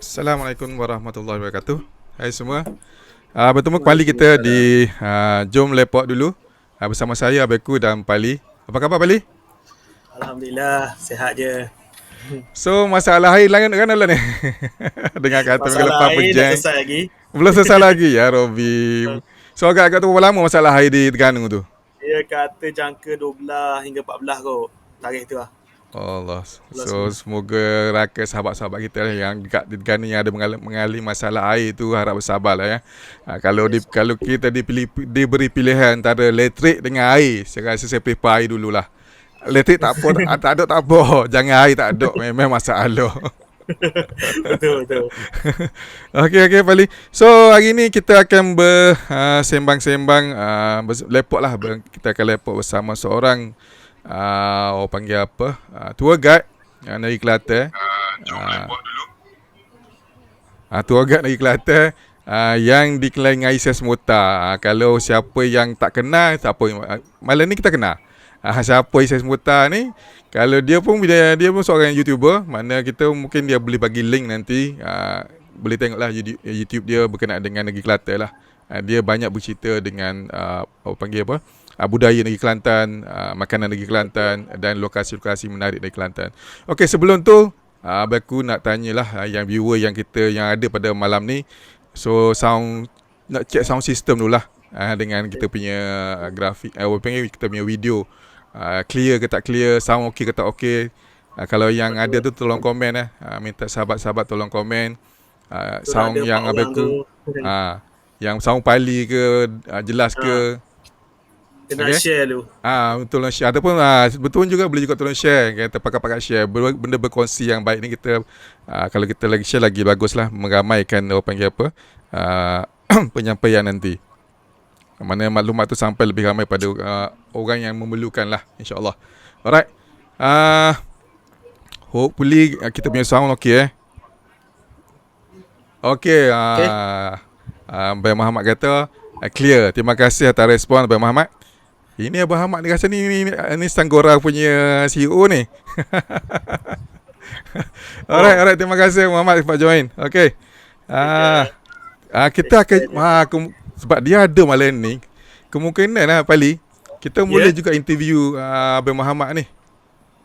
Assalamualaikum warahmatullahi wabarakatuh. Hai semua. Bertemu kembali kita Waalaikumsalam. di Jom Lepak dulu. Bersama saya Abeku dan Pali. Apa khabar Pali? Alhamdulillah, sihat je. So masalah air lain kan Allah ni. Dengar kata minggu lepas Masalah air tak pejang. selesai lagi. Belum selesai lagi ya Robi. So agak-agak tu berapa lama masalah air di Terengganu tu? Dia kata jangka 12 hingga 14 kot. Tarikh tu lah. Allah. 12 So bulan. semoga rakyat sahabat-sahabat kita yang dekat di Terengganu yang ada mengalami masalah air tu harap bersabarlah ya. Yes. Kalau kita diberi pilihan antara elektrik dengan air, saya rasa saya prefer air dululah. Elektrik tak apa, tak ada tak apa. Jangan air tak ada, memang masalah. Betul, betul. Okey Pali. So hari ni kita akan bersembang-sembang lepok lah. Kita akan lepok bersama seorang orang panggil apa? Tour guide dari Kelantan. Jom Uh, lepak dulu. Tour guide dari Kelantan yang dikenali dengan Aisyah Semuta. Kalau siapa yang tak kenal, malam ni kita kenal. Siapa Aisyah Semuta ni? Kalau dia pun seorang YouTuber, mana kita mungkin dia boleh bagi link nanti. Boleh tengoklah YouTube dia berkenaan dengan negeri Kelantan lah. Dia banyak bercerita dengan apa panggil apa? Budaya negeri Kelantan, makanan negeri Kelantan dan lokasi-lokasi menarik negeri Kelantan. Okey, sebelum tu aku nak tanyalah yang viewer yang ada pada malam ni. So nak check sound system dulu lah dengan kita punya grafik kita punya video clear ke tak clear, sound okey ke tak okey. Kalau yang ada Betul. tu tolong komen minta sahabat-sahabat tolong komen Tu dah ada sound 4 yang orang tu. abeku yang sound Pali ke jelas Ha, ke. kena Okey. share tu. Tolong share ataupun betul juga boleh juga tolong share kita pakai share benda berkongsi yang baik ni kita kalau kita lagi share lagi baguslah meramaikan orang panggil apa penyampaian nanti mana maklumat tu sampai lebih ramai pada orang yang memerlukan lah insyaallah. Alright. Hopefully kita punya sound okey. Okey. Okay. Abang Muhammad kata clear. Terima kasih atas respon Abang Muhammad. Ini Abang Hamad ni rasa ni Sanggora punya CEO ni. Oh, Alright, terima kasih Muhammad sebab join. Okey. okay je. Kita akan Extend je. sebab dia ada malam ni, kemungkinan lah Pali, kita Ya, boleh juga interview Abang Muhammad ni.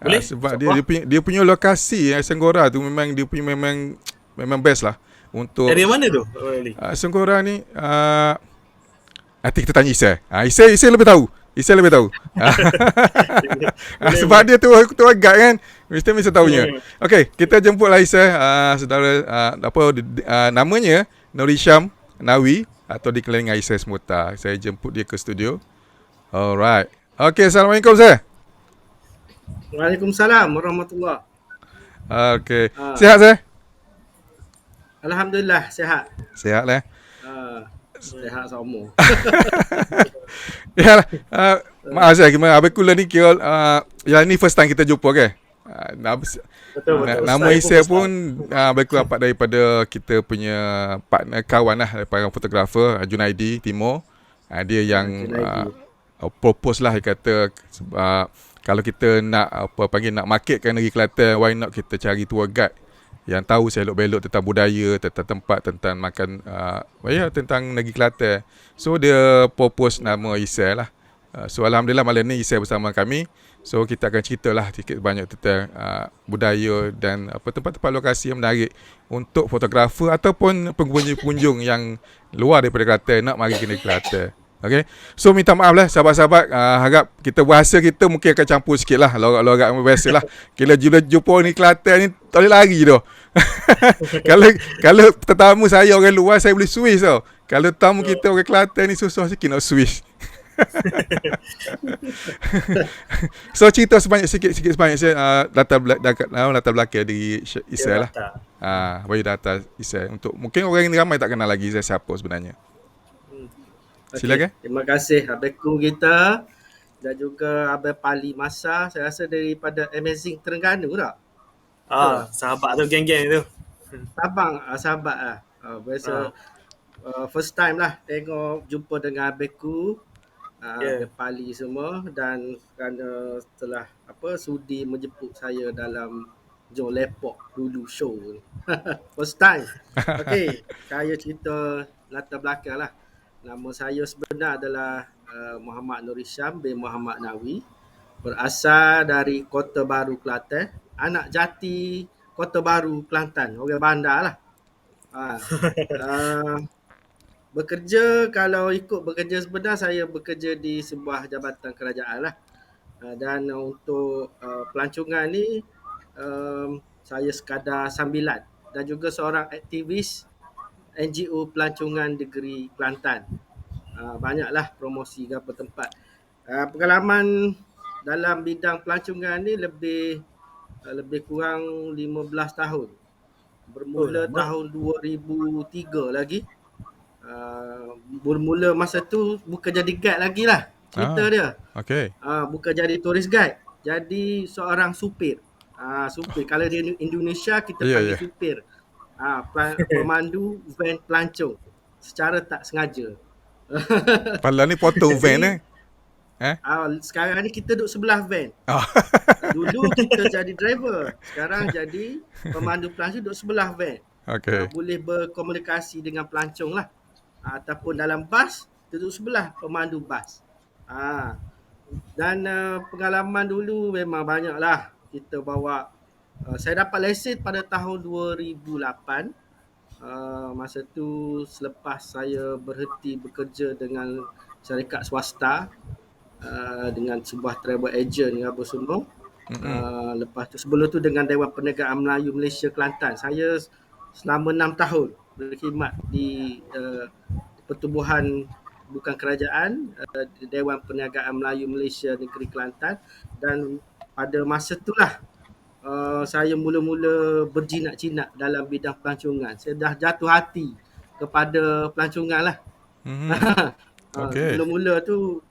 boleh? Sebab dia, InsyaAllah. dia punya lokasi Sanggora tu memang best lah untuk Dari mana tu? Oh, Ali. Sanggora ni. Nanti kita tanya Isai. Isai lebih tahu. Isai lebih tahu. Boleh, Sebab boleh. dia tu guide kan. Mesti tahunya. Hmm. Okey, kita jemputlah Isai saudara namanya Nuri Syam Nawi atau dikenali dengan Isai Semuta. Saya jemput dia ke studio. Alright. Okey, Assalamualaikum saya. Waalaikumsalam warahmatullahi. Okey. Ah, Sihat saya? Alhamdulillah, sihat. Sihat lah. Sihat semua. Ya lah. Maaf saya, abang ni kira yang ni first time kita jumpa ke? Betul, betul. Nama Saya pun Isai first pun time. Baku dapat daripada kita punya partner kawan lah daripada fotografer Junaidi Timur. Dia yang Junaidi. propose lah dia kata kalau kita nak nak marketkan negeri Kelantan, why not kita cari tour guide yang tahu selok-belok tentang budaya, tentang tempat, tentang makan tentang negeri Kelantan. So dia propose nama Isai lah. So alhamdulillah malam ni Isai bersama kami. So kita akan ceritalah sedikit banyak tentang budaya dan tempat-tempat lokasi yang menarik untuk fotografer ataupun pengunjung-pengunjung yang luar daripada Kelantan nak mari ke negeri Kelantan. Okay. So minta maaf lah sahabat-sahabat, harap kita bahasa kita mungkin akan campur sikit lah, lorak biasa lah. Bila jumpa ni Kelantan ni tak boleh lari tu. Kalau tetamu saya orang luar saya boleh Swiss tau. Kalau tamu kita orang Kelantan ni susah sikit nak Swiss. So cerita sikit sebanyak saya latar belakang di Isai lah. Data. Bagi data Isai untuk mungkin orang yang ramai tak kenal lagi Isai siapa sebenarnya. Okey, Silakan. terima kasih abeku kita dan juga Abang Pali Masa. Saya rasa daripada Amazing Terengganu tak? Betul. Sahabat tu geng-geng tu. Sabang sahabat lah. Biasa first time lah tengok jumpa dengan abeku. Yeah. Abang Pali semua dan kerana telah sudi menjemput saya dalam Jom lepok dulu show ni. First time. Okey, saya cerita latar belakang lah. Nama saya sebenar adalah Muhammad Nur Hisham bin Muhammad Nawi. Berasal dari Kota Baru, Kelantan. Anak jati Kota Baru, Kelantan. Orang bandar lah. Uh, bekerja, kalau ikut bekerja sebenar, saya bekerja di sebuah jabatan kerajaan lah. Dan untuk pelancongan ni, saya sekadar sambilan dan juga seorang aktivis NGO Pelancongan Negeri Kelantan. Banyaklah promosi ke apa tempat. Pengalaman dalam bidang pelancongan ni lebih kurang 15 tahun. Bermula tahun 2003 lagi. Bermula masa tu bukan jadi guide lagi lah cerita dia. Okey. Bukan jadi tourist guide, jadi seorang supir. Supir. Kalau di Indonesia kita panggil supir. Pemandu van pelancong secara tak sengaja. Pala ni potong van Sekarang ni kita duduk sebelah van. Dulu kita jadi driver, sekarang jadi pemandu pelancong duduk sebelah van. Okey. Boleh berkomunikasi dengan pelancong lah. Ataupun dalam bas, duduk sebelah pemandu bas. Dan pengalaman dulu memang banyak lah. Kita bawa, saya dapat lesen pada tahun 2008. Masa tu selepas saya berhenti bekerja dengan syarikat swasta, dengan sebuah travel agent apa semua. Lepas tu sebelum tu dengan Dewan Perniagaan Melayu Malaysia Kelantan. Saya selama 6 tahun berkhidmat di pertubuhan bukan kerajaan, Dewan Perniagaan Melayu Malaysia Negeri Kelantan. Dan pada masa itulah saya mula-mula berjinak-jinak dalam bidang pelancongan. Saya dah jatuh hati kepada pelancongan lah. Okey. Mula-mula tu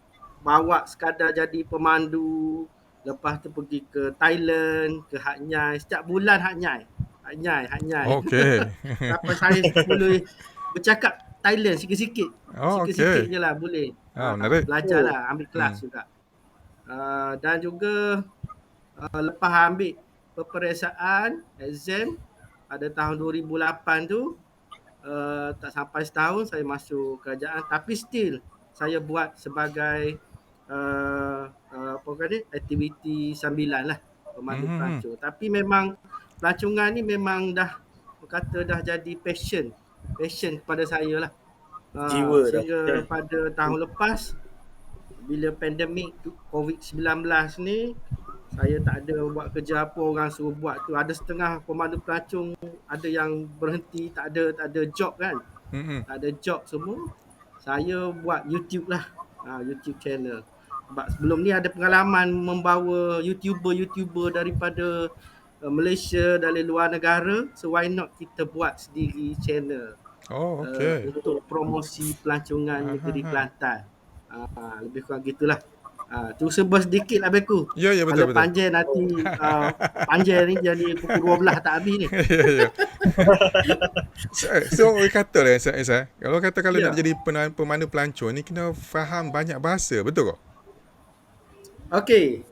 bawa sekadar jadi pemandu, lepas tu pergi ke Thailand, ke Hat Yai, setiap bulan Hat Yai. Okey. Sampai saya boleh bercakap Thailand sikit-sikit. Sikit-sikit je lah boleh. Menarik. Belajar lah, ambil kelas juga. Dan juga lepas ambil peperiksaan, exam pada tahun 2008 tu, tak sampai setahun saya masuk kerajaan. Tapi still saya buat sebagai aktiviti sambilan lah, pemandu pelancong. Tapi memang pelancongan ni memang dah jadi passion kepada saya lah. Jiwa sehingga pada tahun lepas bila pandemik COVID-19 ni, saya tak ada buat kerja apa orang suruh buat tu. Ada setengah pemandu pelancong ada yang berhenti, tak ada job kan. Tak ada job semua. Saya buat YouTube lah, YouTube channel. Sebab sebelum ni ada pengalaman membawa YouTuber daripada Malaysia, dari luar negara. So why not kita buat sendiri channel untuk promosi pelancongan negeri Kelantan. Lebih kurang gitulah. Tu sebab sedikit lah Beku. Ya, betul. Kalau panjang nanti panjang ni jadi pukul 12 tak habis ni. Ya. So kata lah Isa, kalau nak jadi pemandu pelancong ni kena faham banyak bahasa, betul tak? Okey,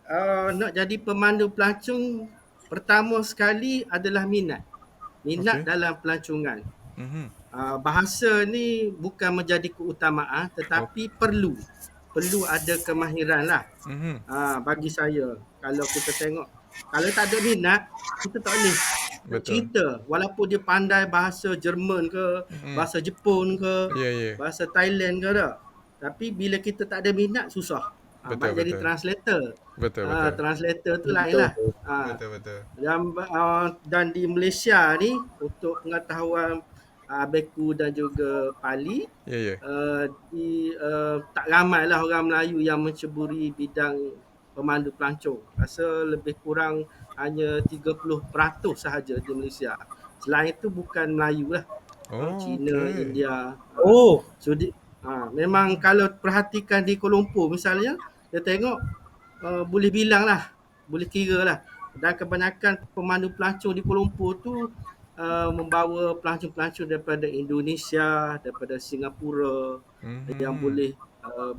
nak jadi pemandu pelancong pertama sekali adalah minat dalam pelancongan. Bahasa ni bukan menjadi keutamaan, tetapi perlu ada kemahiran lah. Bagi saya, kalau kita tengok, kalau tak ada minat, kita tak boleh cerita. Walaupun dia pandai bahasa Jerman ke, bahasa Jepun ke, bahasa Thailand ke tak. Tapi bila kita tak ada minat, susah. Baik jadi translator. Betul. Translator tu lain lah. Betul. Dan di Malaysia ni, untuk pengetahuan Beku dan juga Pali, tak ramai lah orang Melayu yang menceburi bidang pemandu pelancong. Rasa lebih kurang hanya 30% sahaja di Malaysia. Selain itu bukan Melayu lah. Cina, India. So memang kalau perhatikan di Kuala Lumpur misalnya, dia tengok boleh bilang lah, boleh kira lah. Dan kebanyakan pemandu pelancong di Kuala Lumpur tu membawa pelancong-pelancong daripada Indonesia, daripada Singapura, yang boleh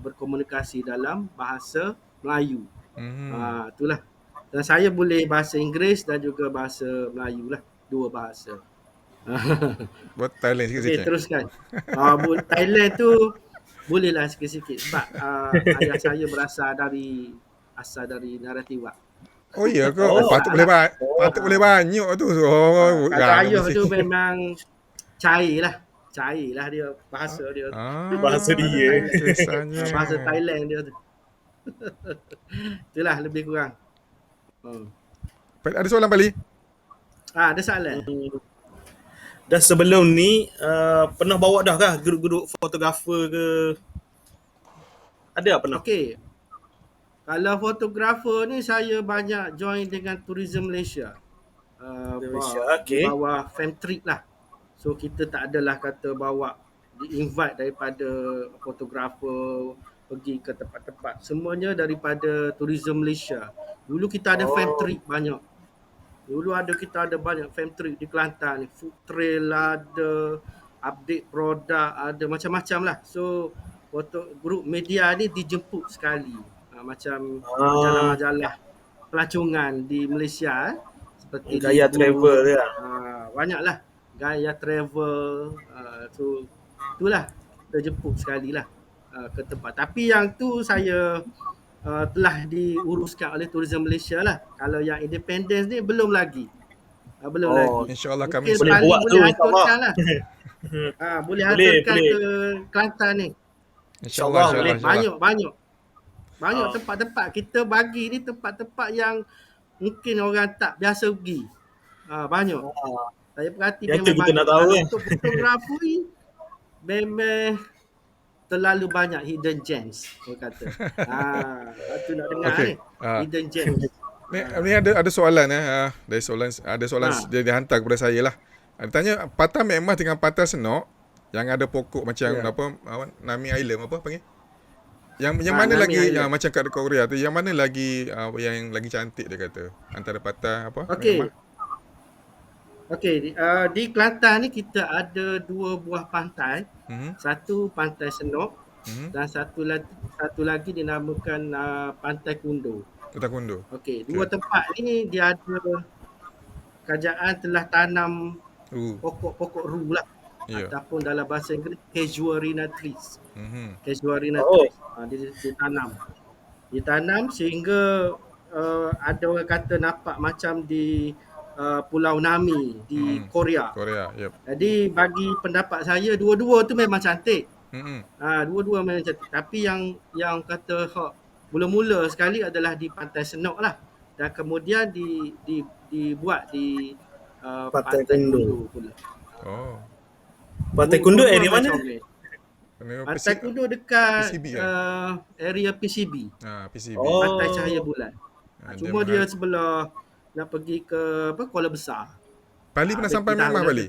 berkomunikasi dalam bahasa Melayu. Itulah. Dan saya boleh bahasa Inggeris dan juga bahasa Melayu lah. 2 bahasa. Buat Thailand Okey, sikit-sikit. teruskan. Thailand tu bolehlah sikit-sikit sebab ayah saya asal dari Narathibak. Oh iya ke? Oh, Patut boleh patut boleh banyak tu. Oh, Kalau ayah mesti. tu memang cair lah dia bahasa dia. Bahasa dia. Kisahnya. Bahasa Thailand dia tu. Itulah lebih kurang. Ada soalan Pali? Ada soalan? Dah sebelum ni pernah bawa dah kah grup-grup fotografer ke? Ada tak pernah? Okey. Kalau fotografer ni saya banyak join dengan Tourism Malaysia. Malaysia, Di okey. bawah Femtrip lah. So kita tak adalah kata bawa di-invite daripada fotografer pergi ke tempat-tempat. Semuanya daripada Tourism Malaysia. Dulu kita ada Femtrip banyak. Kita ada banyak Femtrip di Kelantan. Food trail ada, update produk ada, macam-macam lah. So grup media ni dijemput sekali. Macam majalah-majalah pelancongan di Malaysia seperti Gaya Libu, travel dia. banyaklah Gaya Travel. So itulah kita jemput sekali lah ke tempat. Tapi yang tu saya telah diuruskan oleh Tourism Malaysia lah. Kalau yang independence ni belum lagi. Belum lagi. InsyaAllah kami Mungkin boleh Pali buat tu, boleh insyaAllah. hantarkan lah. Boleh hantarkan boleh. ke Kelantan ni. InsyaAllah. boleh. Banyak tempat-tempat kita bagi ni, tempat-tempat yang mungkin orang tak biasa pergi. Banyak. Saya perhati Yang tu memang kita banyak. nak tahu Kalau kan. untuk fotografi memang terlalu banyak hidden gems, orang kata. Tu nak dengar Okey. ni. Hidden gems. Ni ada soalan ada soalan dia dihantar kepada saya lah. Dia tanya Patah Mek Mas dengan Patah Senok yang ada pokok macam Nami Island apa panggil? Yang mana Nami lagi Island. yang macam kat Korea tu, yang mana lagi yang lagi cantik dia kata antara Patah Okey. Mek Mas? Okey, di Kelantan ni kita ada 2 buah pantai. Satu Pantai Senok dan satu lagi dinamakan Pantai Kundo. Kota Kundo. Okey, 2 tempat ni dia ada kerajaan telah tanam pokok-pokok ru lah. Ya. Ataupun dalam bahasa Inggeris casuarina trees. Casuarina Oh. trees. Ditanam sehingga ada orang kata nampak macam di Pulau Nami di Korea. Yep. Jadi bagi pendapat saya dua-dua tu memang cantik. Dua-dua memang cantik. Tapi yang kata mula-mula sekali adalah di Pantai Senok lah. Dan kemudian dibuat di Pantai Pantai Kundo. Kundo pula. Oh. Pantai Kundo area mana? Pantai Kundo dekat PCB area PCB. PCB. Pantai Cahaya Bulan. Cuma dia mahal. sebelah nak pergi ke Kuala Besar. Pali pernah sampai Mek Mas Pali?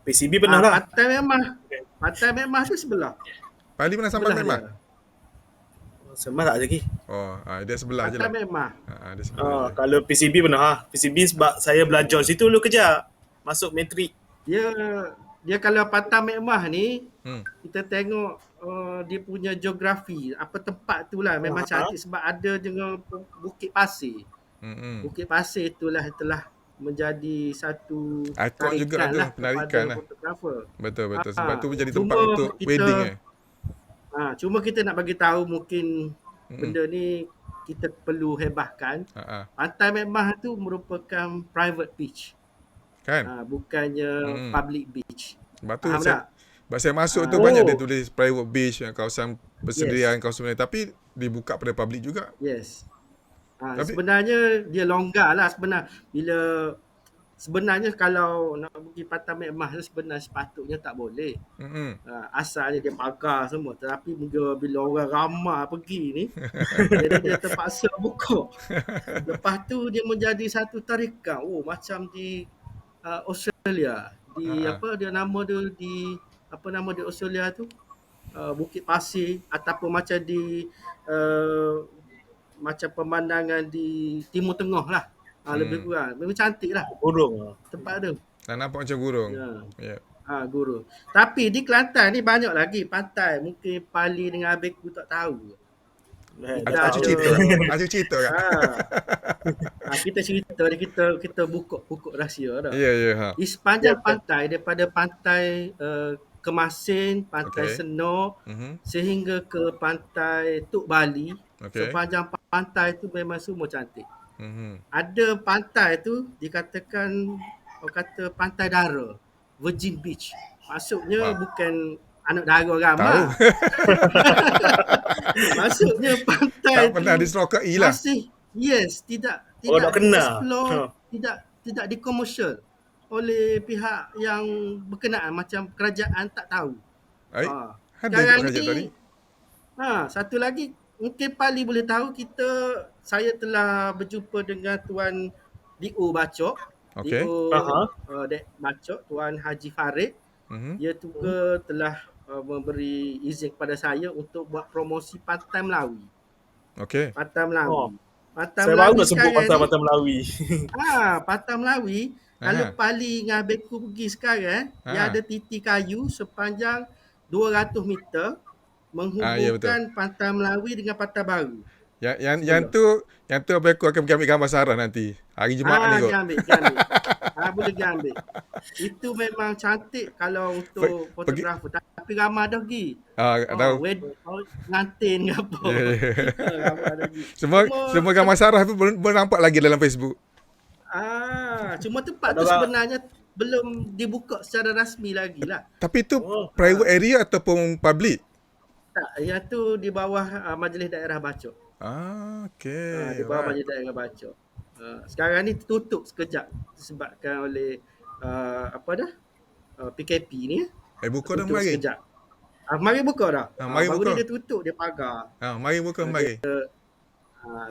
PCB pernah lah. Pantai Mek Mas tu sebelah. Pali pernah sampai Mek Mas? Sembah tak lagi. Dia sebelah je lah. Pantai Mek Mas. Dia sebelah je. Kalau PCB pernah PCB sebab saya belajar situ dulu kejap. Masuk matrik. Dia kalau Pantai Mek Mas ni kita tengok dia punya geografi, apa tempat tu lah memang cantik sebab ada dengan Bukit Pasir. Bukit Pasir itulah telah menjadi satu Ikon juga tu, penarikan lah. Fotografer. Betul. Sebab tu menjadi tempat Cuma untuk kita- wedding Cuma kita nak bagi tahu mungkin benda ni kita perlu hebahkan. Pantai Mek Mas tu merupakan private beach. Kan? Bukannya public beach. Sebab tu Faham tak? saya masuk tu banyak dia tulis private beach, kawasan persediaan kawasan tapi dibuka pada public juga. Yes. Tapi- Sebenarnya dia longgar lah sebenarnya kalau nak pergi Pantai Mek Mas tu sebenarnya sepatutnya tak boleh. Asalnya dia pagar semua, tetapi bila orang ramai pergi ni jadi dia terpaksa buka. Lepas tu dia menjadi satu tarikan. Macam di Australia, nama dia Australia tu, Bukit Pasir, ataupun macam di macam pemandangan di Timur Tengah lah. Lebih kurang memang cantik lah Burung. tempat tu. Tak nampak macam burung. Ya. Guru. Tapi di Kelantan ni banyak lagi pantai. Mungkin Pali dengan Abeku tak tahu. Ada cerita kan? Kita cerita ni, kita buka rahsia dah. Ya, ya. Ha. Di sepanjang pantai, daripada pantai Kemasin, pantai Okey. Senok sehingga ke pantai Tuk Bali, Okey. sepanjang pantai tu memang semua cantik. Mhm. Ada pantai tu dikatakan, orang kata pantai dara, Virgin Beach. Maksudnya Wah. bukan anak dara Tahu. ramai. Maksudnya pantai Tak pernah tu diserokai lah. masih tidak nak kena. explore, tidak dikomersial oleh pihak yang berkenaan, macam kerajaan tak tahu. Baik. Ha. Ada Sekarang kat kerajaan tadi. ni, satu lagi mungkin Pali boleh tahu, saya telah berjumpa dengan Tuan D.O. Bacok. Okey. D.O. Dek Bacok, Tuan Haji Farid. Mhm. Dia juga telah memberi izin kepada saya untuk buat promosi Pantai Melawi. Okey. Pantai Melawi. Oh. Pantai Saya baru Melawi nak sebut sekarang pasal ni, Pantai Melawi. Pantai Melawi, kalau Aha. Pali dengan Beku pergi sekarang, dia ada titi kayu sepanjang 200 meter Ya, betul. menghubungkan Pantai Melawi dengan Pantai Baru. Yang tu apa aku akan pergi ambil gambar Sarah nanti. Hari Jumaat ni kot. Dia ambil. Boleh dia ambil. Itu memang cantik kalau untuk fotografer. Tapi ramai dah pergi. Tahu. Ngantin ke apa. Ya, ya. Ramai dah pergi. Semua gambar Sarah tu belum nampak lagi dalam Facebook. Cuma tempat tu sebenarnya belum dibuka secara rasmi lagi lah. Tapi tu private area ataupun public? Tak, yang tu di bawah Majlis Daerah Bacok. Okey. Di bawah Majlis Daerah Bacok. Sekarang ni tutup sekejap disebabkan oleh PKP ni. Buka dah Tutup mari. sekejap. Mari buka dah. Mari baru buka. ni dia tutup, dia pagar. Mari buka mari.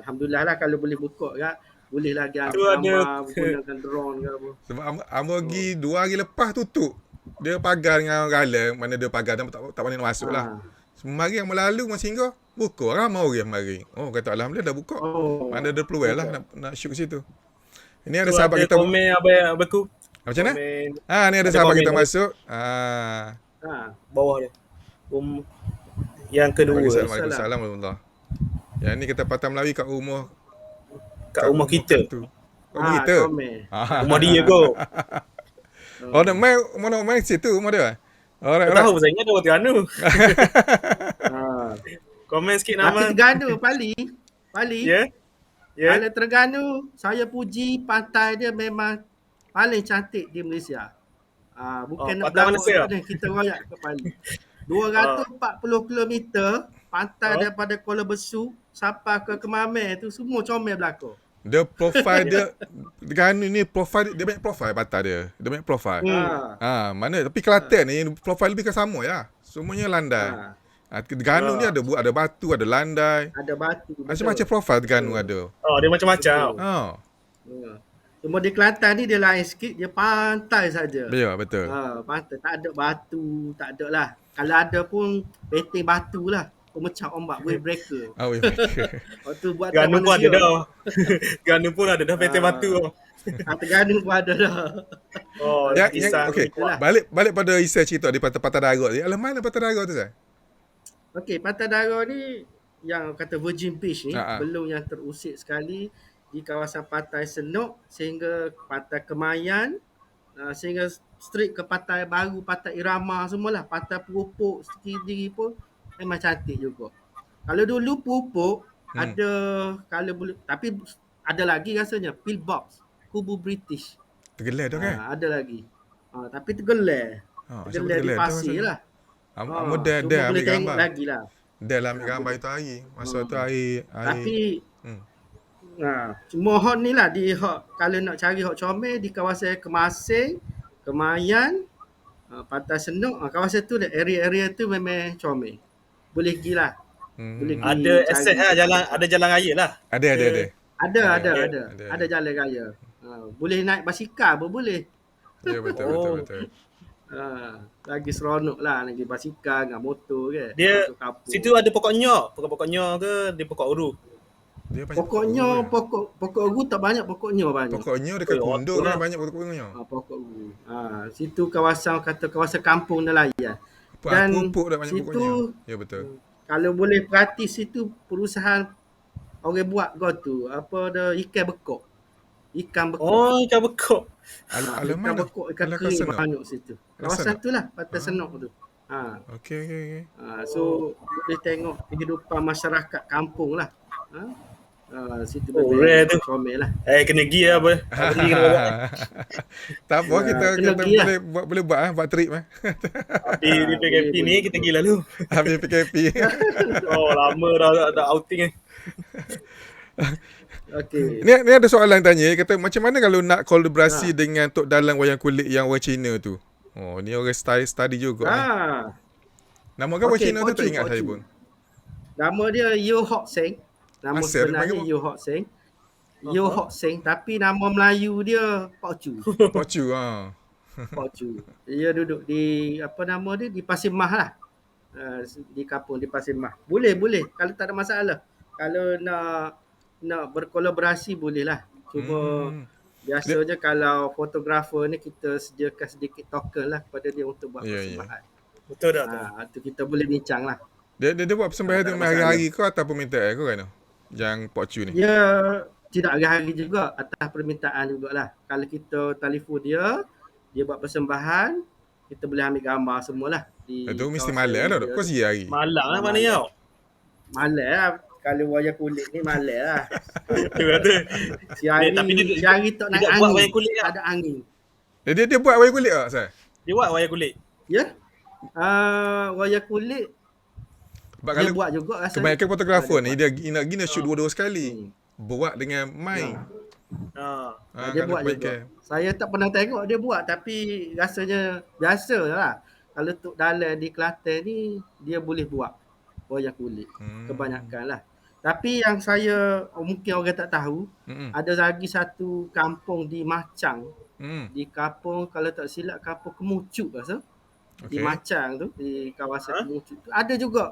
Alhamdulillah lah kalau boleh buka kan. Boleh lagi Tu ambil ada- gambar, menggunakan drone ke apa. Sebab Amo pergi 2 hari lepas tutup. Dia pagar dengan gala, mana dia pagar dan tak pandai nak masuk lah. Semari yang lalu masih hingga buka ramai orang mari. Oh kata alhamdulillah dah buka. Mana ada peluang lah nak shoot situ. Ini ada Tu sahabat kita. komen Abang Macam mana? komen Ni ada Ada sahabat komen kita ni. masuk. bawah dia. Yang kedua Waalaikumsalam warahmatullahi. Yang ni kita Pantai Melawi kat rumah kita. tu. Rumah kita. Komen. Rumah dia kot. Oh nak main situ rumah dia. Alright. Tak tahu saya ingat dia orang Terengganu. Ah. Komen sikit Tapi nama. Terengganu, Pali. Ya. Ya. Kalau Terengganu, saya puji pantai dia memang paling cantik di Malaysia. Bukan nak pantai berlawak Malaysia? ni, kita royak ke Pali. 240 km pantai daripada Kuala Besu sampai ke Kemamel tu semua comel belakang. Dia profile dia Terengganu ni profile dia banyak profile pantai dia. Dia banyak profile. Mana tapi Kelantan ni profile lebih ke sama ya. Semuanya landai. Terengganu ni ada batu, ada landai. Ada batu. Macam-macam profile Terengganu ada. Dia macam-macam. Cuma di Kelantan ni dia lain sikit, dia pantai saja. Ya, betul. Pantai, tak ada batu, tak ada lah. Kalau ada pun beteng batu lah. Pemecah ombak, wave breaker. Waktu buat Terengganu pun ada dah. Terengganu pun ada dah beteng batu. Terengganu pun ada dah. Okey. Balik pada Isa cerita di Pantai Darat ni. Alah mana Pantai Darat tu Zai? Okey, Pantai Darat ni yang kata Virgin Beach ni belum yang terusik sekali di kawasan Pantai Senok sehingga Pantai Kemayan, sehingga straight ke Pantai Baru, Pantai Irama semualah. Pantai Purupuk sendiri pun memang cantik juga. Kalau dulu Purupuk ada, kalau boleh, tapi ada lagi rasanya Pillbox, Kubu British. Tergelar tu kan? Ada lagi. Tapi tergelar. Tergelar di pasir lah. Dia boleh ambil tengok gambar. lagi lah. Dia lah ambil gambar itu hari. Masa tu hari. Tapi cuma hot ni lah kalau nak cari hot comel di kawasan Kemasing, Kemayan, Pantai Senok, kawasan tu area tu memang comel. Boleh pergi lah. Boleh pergi Ada access lah, ada jalan raya lah. Ada. Ada jalan raya. Boleh naik basikal pun boleh. Ya betul. Lagi seronok lah lagi basikal dengan motor ke. Dia motor kapur. situ ada pokok nyok. Pokok nyok ke dia pokok uru? Dia banyak Pokoknya pokok ugu tak banyak, pokoknya banyak. Pokoknya dekat Kundur kan banyak pokoknya. Pokok ugu. Situ kawasan kampung nelayan. Dan Pupuk dah banyak situ, pokoknya. Ya betul. Kalau boleh perhati situ perusahaan orang buat kau tu apa ada ikan bekok. Ikan bekok. Oh, ikan bekok. Alamak Ikan dah. bekok, ikan Alah, kering kawasan tu? banyak situ. Kawasan Kawasan tak? tu lah, Pantai Ah. Senok tu. Ha. Okey, okey, okey. So boleh tengok kehidupan masyarakat kampung lah. Ha? Situ Oh, lebih rare tu. comel lah. Kena pergi lah apa. Tak pergi kena bawa. Tak apa, kita kena kita pergi lah. boleh buat trip eh. Habis di PKP ni boleh. kita pergi lalu. Habis PKP. Oh, lama dah tak outing eh. Okey. Ni ada soalan tanya, kata macam mana kalau nak kolaborasi dengan Tok Dalang wayang kulit yang orang Cina tu? Oh, ni orang study juga ni. Nama kan orang Okey, Cina tu tak Pocu, ingat saya Pocu. pun. Nama dia Yeo Hock Seng. Nama Asal dia sebenarnya panggil Yeo Hock Seng. Yeo Hock Seng, tapi nama Melayu dia Pak Chu. Pocu ha. Pak Chu. Dia duduk di apa nama dia, di Pasir Mah lah. Di kampung di Pasir Mah. Boleh kalau tak ada masalah. Kalau nak berkolaborasi boleh lah. Cuma biasanya kalau fotografer ni kita sediakan sedikit token lah kepada dia untuk buat Ya, ya. persembahan. Betul tak tu? Tu kita boleh bincang lah. Dia buat persembahan tu Tak ada hari-hari ke atau permintaan ke kan? Yang Pocu ni. Dia tidak hari-hari juga, atas permintaan jugalah. Kalau kita telefon dia buat persembahan, kita boleh ambil gambar semualah. Itu mesti malam dah dok. Kau siap hari. Malang lah mana ya? Malam lah. Kalau wayang kulit ni malam lah. Tu kata. Tapi dia Siari tak nak dia angin. buat wayang kulit tak? Ada angin. Dia buat wayang kulit tak, Sal? Dia buat wayang kulit. Ya? Wayang kulit Sebab dia kalau buat juga rasanya. kebanyakan fotografer Dia ni dia gina shoot dua-dua sekali. Buat dengan mic. Dia kalau buat kebanyakan. juga. Saya tak pernah tengok dia buat, tapi rasanya biasa lah. Kalau Tok Dalang di Kelantan ni, dia boleh buat wayang kulit. Kebanyakan lah. Tapi yang saya, mungkin orang tak tahu, ada lagi satu kampung di Macang. Di kampung, kalau tak silap, kampung Kemucuk rasa. Di Macang tu, di kawasan Kemucuk tu. Ada juga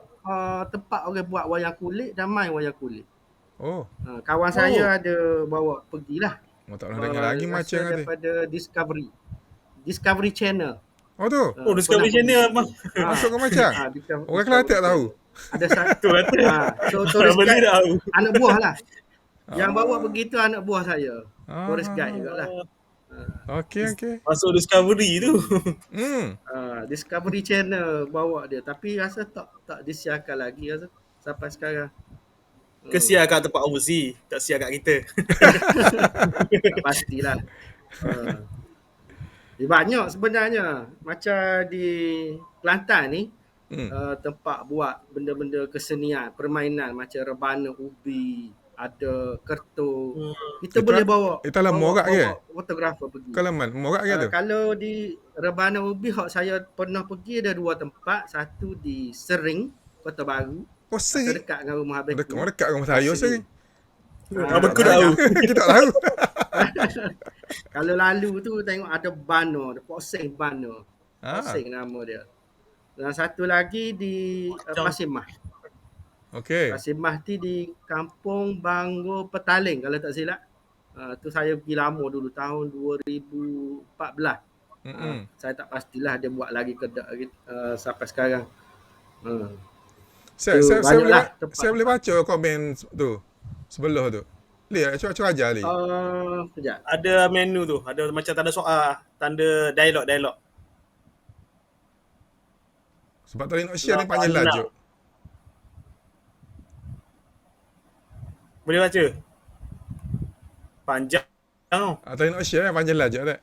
tempat orang buat wayang kulit dan main wayang kulit. Oh, Kawan saya ada bawa pergilah. tak pernah dengar lagi macam ada. Daripada Discovery Channel. Oh tu. Discovery Channel apa? Masuk ke macam? Orang Kelantan tak tahu. Ada satu kata. so tourist Boleh guide, tahu. anak buah lah. Yang bawa begitu anak buah saya. Tourist guide jugalah. Okey. Masuk Discovery tu. Discovery Channel bawa dia, tapi rasa tak disiarkan lagi rasa sampai sekarang. Kesian kat tempat overseas, tak siap kat kita. Tak pastilah. Banyak sebenarnya. Macam di Kelantan ni, tempat buat benda-benda kesenian, permainan macam rebana ubi, ada kertu. Kita boleh bawa. Itulah morak ke? Fotografer pergi. Kalau morak ke tu? Kalau di rebana ubi saya pernah pergi ada dua tempat, satu di Sering, Kota Baru. Oh, Sering. Dekat dengan rumah abang. Dekat rumah saya Sering. Abang ku tahu. Kita tak tahu. Kalau lalu tu tengok ada Bano, ada Pokseng Bano. Pokseng nama dia. Dan satu lagi di Pasir Mah. Okey. Pasir Mah di Kampung Bangor Petaling kalau tak silap. Tu saya pergi lama dulu tahun 2014. Saya tak pastilah dia buat lagi ke tak sampai sekarang. Saya boleh baca komen tu sebelah tu. Lihat cuba ajar Ali. Sekejap. Ada menu tu, ada macam tanda soal, tanda dialog. Sebab tadi nak share ni panjang lajuk. Boleh baca? Panjang tau. Tadi nak share panjang lajuk tak?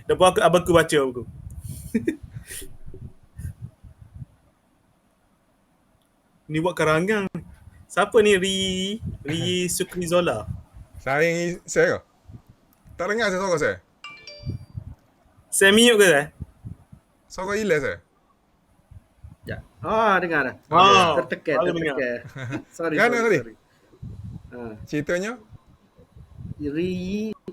Lepas abang ku baca aku. Ni buat karangan. Siapa ni Ri Sukrizola? Saya ke? Tak dengar saya suara saya. Saya mute ke saya? Suara hilang saya. Ya. Dengar dah. Tertekan. Sorry. Tadi? Ceritanya?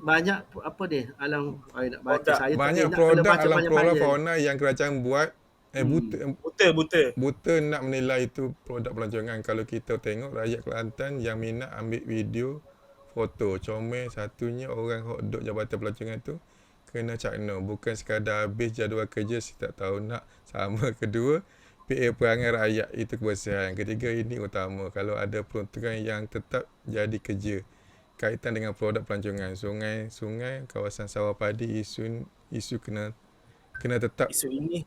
Banyak apa dia? Alang nak baca saya banyak tak produk baca alam flora panjang. fauna yang kerajaan buat buta nak menilai itu produk pelancongan. Kalau kita tengok rakyat Kelantan yang minat ambil video, foto, comel satunya orang hok duk jabatan pelancongan tu kena cakna, bukan sekadar habis jadual kerja setiap tahun nak. Sama kedua, perangai rakyat itu kebersihan. Ketiga, ini utama. Kalau ada peruntukan yang tetap jadi kerja kaitan dengan produk pelancongan, sungai, kawasan sawah padi, isu kena tetap Isu ini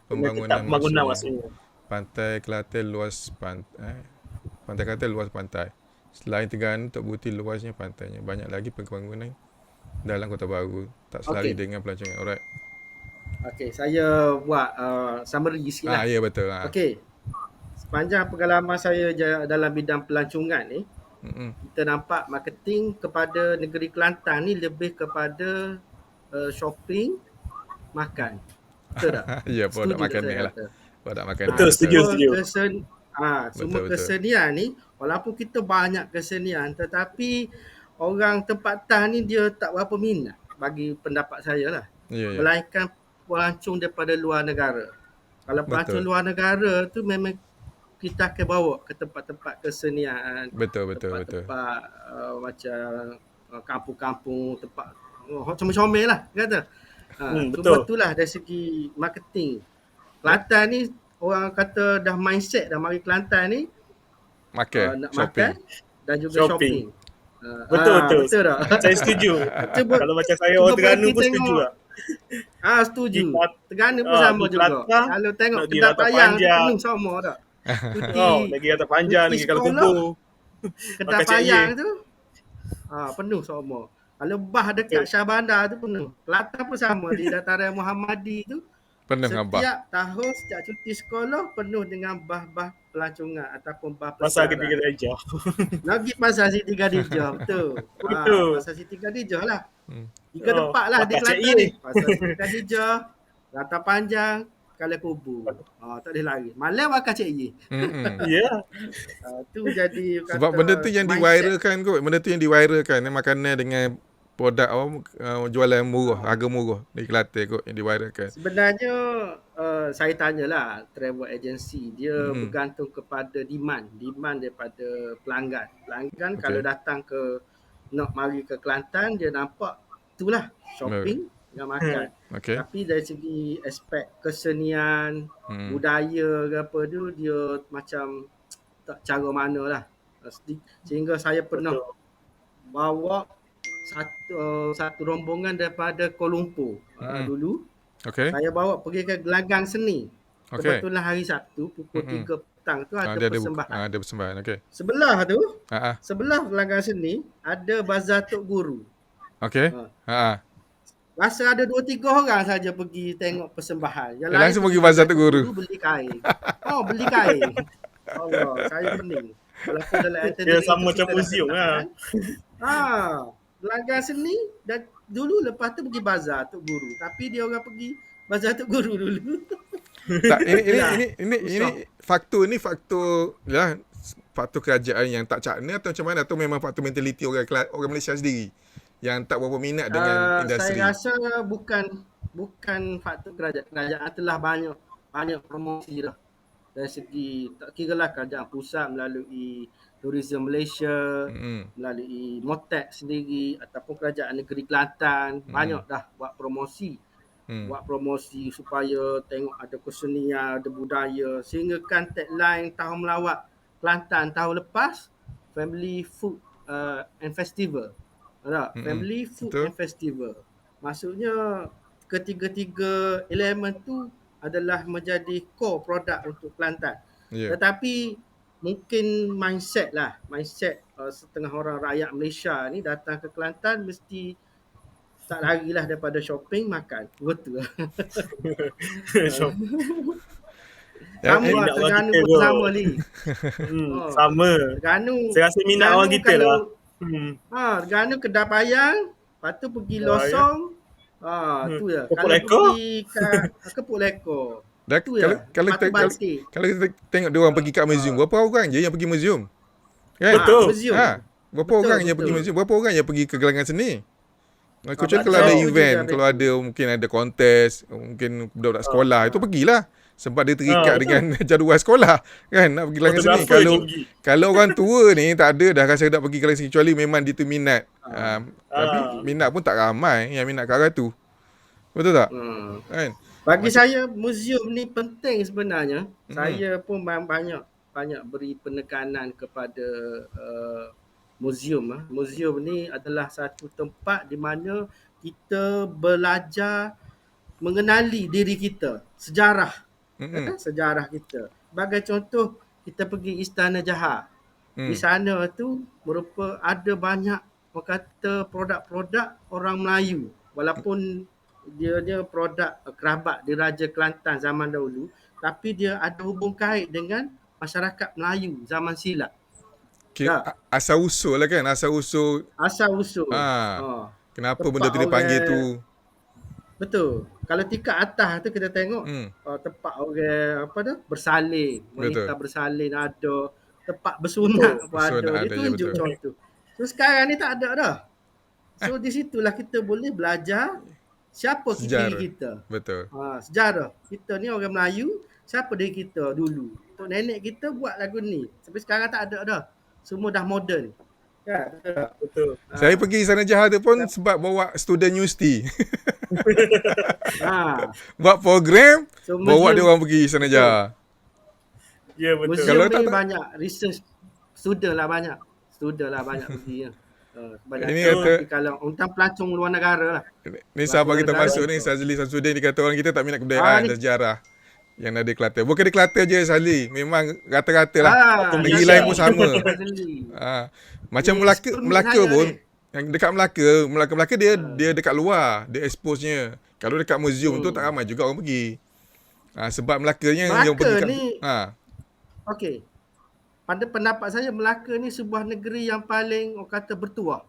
pembangunan pembangunan maksudnya. maksudnya. Pantai Kelantan luas Pantai Kelantan luas pantai. Selain Terengganu, Tok Buti luasnya pantainya. Banyak lagi pembangunan dalam Kota Baru. Tak selari dengan pelancongan. Alright. Okey, saya buat summary sikit lah. Ya betul. Okey. Sepanjang pengalaman saya dalam bidang pelancongan ni, kita nampak marketing kepada negeri Kelantan ni lebih kepada shopping, makan. Betul tak? Ya, produk Setuju tak makanan saya lah. kata? Produk makanan. Betul, setuju. Semua Betul. kesenian ni, walaupun kita banyak kesenian, tetapi orang tempatan ni dia tak berapa minat bagi pendapat saya lah. Ya. Melainkan pelancong daripada luar negara. Kalau pelancong Betul. luar negara tu memang kita akan bawa ke tempat-tempat kesenian. Betul. Tempat macam kampung-kampung, tempat comel-comel lah kata. Betul. Betul lah dari segi marketing. Kelantan ni orang kata dah mindset dah mari Kelantan ni nak shopping. makan dan juga shopping. Betul. Betul tak? Saya setuju. Kalau macam saya orang Terengganu pun setuju tak? Setuju. Terengganu pun Ah, sama di juga. Kelantan, Kalau tengok nak pergi kedai Rata payang tu Panjang. penuh sama tak? Lagi kata panjang, cuti lagi kalau sekolah, kubur. kedai Makan Cik payang Ye. tu penuh sama. Kalau bah dekat Shah Bandar tu penuh. Kelantan pun sama di dataran Muhammadi tu. Penuh abah. Setiap tahun setiap cuti sekolah penuh dengan bah-bah pelancongan ataupun bah Pasal persiaran. ketiga darjah. Lagi pasal Siti Khadijah, betul. Betul. Pasal Siti Khadijah lah. Tiga Oh, tempat lah di Makan Cik Kelantan Ye. ni. Pasal Siti Khadijah, Rata Panjang, Kala Kubur. Tak boleh lari. Malam makan Cik Ye. Ya. Tu jadi kata Sebab benda tu yang mindset. diviralkan kot. Benda tu yang diviralkan. Makanan dengan produk jualan murah, harga murah di Kelantan kot yang diviralkan. Sebenarnya saya tanyalah travel agency, dia bergantung kepada demand daripada pelanggan. Pelanggan kalau datang ke nak mari ke Kelantan, dia nampak itulah shopping dengan makan. Okay. Tapi dari segi aspek kesenian, budaya ke apa tu, dia macam tak cara mana lah. Sehingga saya pernah bawa satu rombongan daripada Kuala Lumpur dulu. Okay. Saya bawa pergi ke gelanggang seni. Okay. Kebetulan hari Sabtu pukul 3 petang tu ada persembahan. Ada persembahan. Okay. Sebelah tu, Ha. sebelah gelanggang seni ada bazar Tok Guru. Okay. Ha. Rasa ada 2-3 orang saja pergi tengok persembahan. Yang Langsung pergi bazar Tok Guru. beli kain. Beli kain. Allah, saya pening. Walaupun dalam itinerary Dia sama tu macam kita dah museum kenal, lah. gelanggang seni dan dulu lepas tu pergi bazar Tok Guru. Tapi dia orang pergi bazar Tok Guru dulu. Tak, ini faktor ya, faktor kerajaan yang tak cakna atau macam mana, atau memang faktor mentaliti orang Malaysia sendiri yang tak berapa minat dengan industri. Saya rasa bukan faktor kerajaan telah banyak promosi dah. Dari segi tak kiralah kerajaan pusat melalui Tourism Malaysia, melalui Motek sendiri ataupun kerajaan negeri Kelantan, banyak dah buat promosi. Buat promosi supaya tengok ada kesenian, ada budaya, sehingga kan tagline tahun melawat Kelantan tahun lepas, Family Food and Festival. Family Food and Festival. Maksudnya ketiga-tiga elemen tu adalah menjadi core produk untuk Kelantan. Tetapi mungkin mindset setengah orang rakyat Malaysia ni datang ke Kelantan mesti tak larilah daripada shopping, makan. Betul. Sama lah, Terengganu pun sama ni. Sama. Terengganu. Saya rasa minat orang kita lah. Terengganu kedai payang, lepas tu pergi Losong. Tu ya. Kepuk lekor. Kepuk lekor. Kalau kita tengok dia orang pergi kat museum, berapa orang je yang pergi museum? Kan? Betul. Museum. Berapa orang yang pergi museum? Berapa orang yang pergi ke gelanggang seni? Kecuali kalau ada event, kalau ada mungkin ada kontes, mungkin budak-budak sekolah, itu pergilah. Sebab dia terikat dengan jadual sekolah, kan, nak pergi gelanggang seni. Kalau orang tua ni tak ada dah rasa nak pergi gelanggang seni, kecuali memang dia tu minat. Tapi minat pun tak ramai yang minat ke arah tu. Betul tak? Kan? Bagi saya muzium ni penting sebenarnya. Mm-mm. Saya pun banyak beri penekanan kepada muzium. Muzium ni adalah satu tempat di mana kita belajar mengenali diri kita, sejarah, Mm-mm. sejarah kita. Sebagai contoh, kita pergi Istana Jaha. Di Mm. sana tu ada banyak orang kata produk-produk orang Melayu. Walaupun dia produk kerabat diraja Kelantan zaman dahulu, tapi dia ada hubung kait dengan masyarakat Melayu zaman silam. Tak? Asal usul lah kan, asal usul. Asal usul. Kenapa benda Tempat tu dipanggil tu? orang, betul. Kalau tingkat atas tu kita tengok tempat orang bersalin, wanita Betul. bersalin ada, tempat bersunat pun ada. Bersunat Dia ada, ya, tunjuk betul. contoh. So sekarang ni tak ada dah. So di situlah kita boleh belajar siapa diri Sejarah. kita. Betul. Sejarah. Kita ni orang Melayu, siapa diri kita dulu. Tok nenek kita buat lagu ni. Tapi sekarang tak ada dah. Semua dah moden. Kan? Betul. Saya pergi Istana Jaha tu pun sebab bawa student universiti. Buat program, So, bawa dia museum, orang pergi Istana Jaha. Ya, betul. museum Kalau ni tak- banyak research. Student lah banyak pergi. Banyak. Ini Tapi kata- kalau tentang pelancong luar negara lah. Ni sahabat kita Negara masuk ni, betul. Sazli Samsudin, dia kata orang kita tak minat kebudayaan ni- dan sejarah yang ada di Kelantan. Bukan di Kelantan je Sazli, memang rata-rata lah. Negeri ya, lain pun sama. Sazli. Macam Ni Melaka, experiment Melaka saya pun, ni. yang dekat Melaka dia dekat luar, dia expose-nya. Kalau dekat muzium tu tak ramai juga orang pergi. Sebab Melakanya yang Melaka pergi kat, ni- Okey. Pada pendapat saya, Melaka ni sebuah negeri yang paling orang kata bertuah.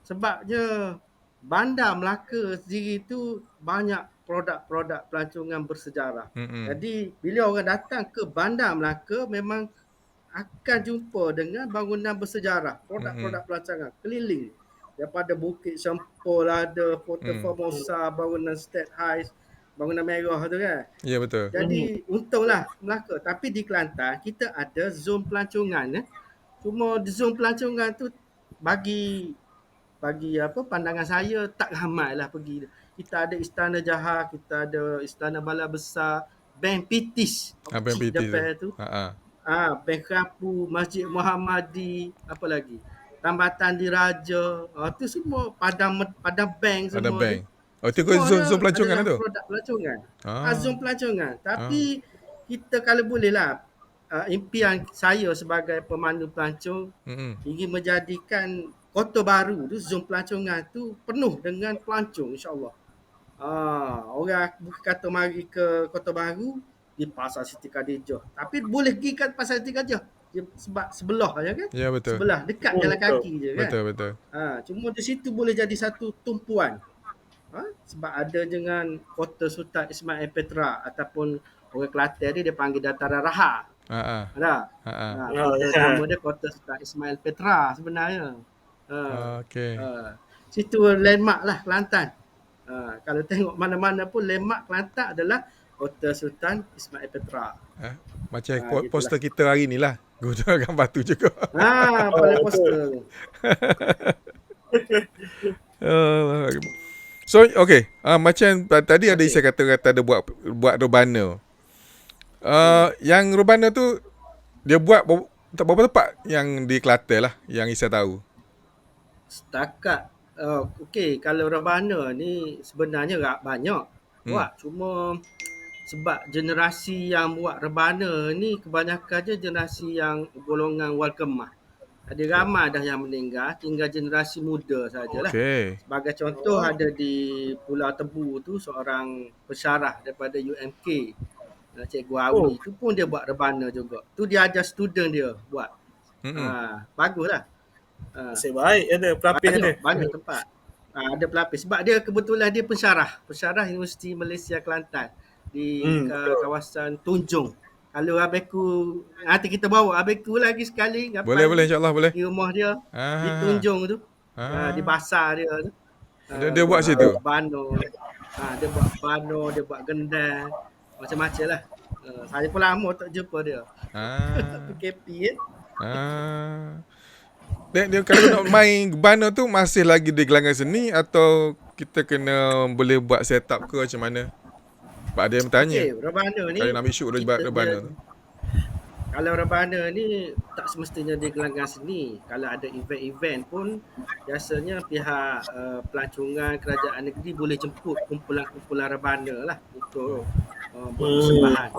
Sebabnya bandar Melaka sendiri tu banyak produk-produk pelancongan bersejarah. Jadi bila orang datang ke bandar Melaka memang akan jumpa dengan bangunan bersejarah, produk-produk pelancongan keliling. Daripada Bukit Sempol ada, Kota Formosa, bangunan State High, bangunan merah tu kan. Ya, betul. Jadi untunglah Melaka. Tapi di Kelantan kita ada zon pelancongan. Cuma di zon pelancongan tu bagi pandangan saya tak ramai lah pergi. Kita ada Istana Jaha, kita ada Istana Bala Besar, Bank Pitis. Apa yang PT tu? Depan tu. Bank Rapu, Masjid Muhammadi, apa lagi? Tambatan Diraja. Tu semua padang bank semua. Ada bank. ni. Itu kau Semua zon pelancongan adalah tu? Produk pelancongan. Ah. Zon pelancongan. Tapi kita kalau boleh lah, impian saya sebagai pemandu pelancong ingin menjadikan Kota Baru tu, zon pelancongan tu penuh dengan pelancong insyaAllah. Orang bukan kata mari ke Kota Baru di Pasar Siti Khadijah. Tapi boleh pergi kat Pasar Siti Khadijah. Sebab sebelah je kan? Ya, betul. Sebelah, dekat jalan kaki je kan? Betul. Cuma di situ boleh jadi satu tumpuan. Sebab ada dengan Kota Sultan Ismail Petra ataupun orang Kelantan dia panggil Dataran Raha. Ada? Nama dia Kota Sultan Ismail Petra sebenarnya. Okey. Situ landmark lah Kelantan. Kalau tengok mana-mana pun landmark Kelantan adalah Kota Sultan Ismail Petra. Macam gitulah. poster kita hari ni lah. Guna gambar tu juga. Pada poster tu. So, okay. Macam tadi ada Isa kata ada buat rebana. Yang rebana tu, dia buat berapa tempat yang di Kelantan lah, yang Isa tahu? Setakat, okey, kalau rebana ni sebenarnya banyak buat. Cuma sebab generasi yang buat rebana ni kebanyakan je generasi yang golongan wal kemah. Ada ramai dah yang meninggal, tinggal generasi muda sajalah. Okey. Sebagai contoh ada di Pulau Tebu tu seorang pensyarah daripada UMK, Cikgu Awi tu pun dia buat rebana juga. Tu dia ajar student dia buat. Baguslah. Nasib baik ada pelapis ada. Banyak tempat. Ada pelapis. Sebab dia kebetulan dia pensyarah Universiti Malaysia Kelantan di kawasan Tunjung. Kalau abeku nanti kita bawa abeku lagi sekali. Boleh insya-Allah boleh. Di rumah dia di Tunjung tu. Di basar dia tu. Dia buat situ. Bano. Dia buat bano, dia buat gendang. Macam-macam lah. Saya pun lama tak jumpa dia. PKP Dia kalau nak main bana tu masih lagi di gelanggang seni atau kita kena boleh buat set up ke macam mana? Pak dia bertanya. Okey, rebana ni Kalau nak ambil shoot rebana tu. kalau rebana ni tak semestinya di gelanggang seni. Kalau ada event-event pun biasanya pihak pelancongan kerajaan negeri boleh jemput kumpulan-kumpulan rebana lah untuk buat persembahan.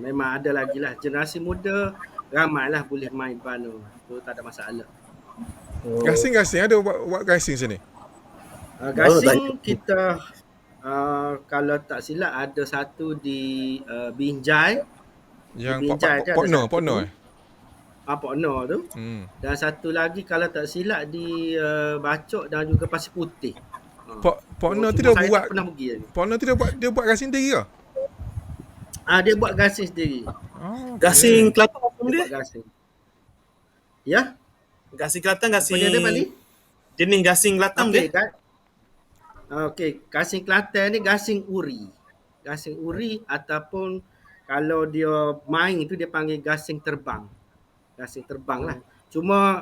Memang ada lagi lah. Generasi muda ramailah boleh main rebana. Tu tak ada masalah. Gasing ada buat gasing sini. Gasing kita kalau tak silap ada satu di Binjai. Yang Binjai tu ada Pokno satu. eh. Pokno tu. Dan satu lagi kalau tak silap di Bacok dan juga Pasir Putih. Pokno tu Cuma dia saya buat tak pernah pergi lagi. Pokno tu dia buat gasing sendiri ke? Dia buat gasing sendiri. Gasing Kelantan apa Dia dia? buat gasing. Ya? Gasing Kelantan, gasing... Apa dia Bali? Jenis gasing Kelantan Okey, dia? Okey, gasing Kelantan ni gasing uri. Gasing uri ataupun kalau dia main tu dia panggil gasing terbang. Gasing terbang lah. Cuma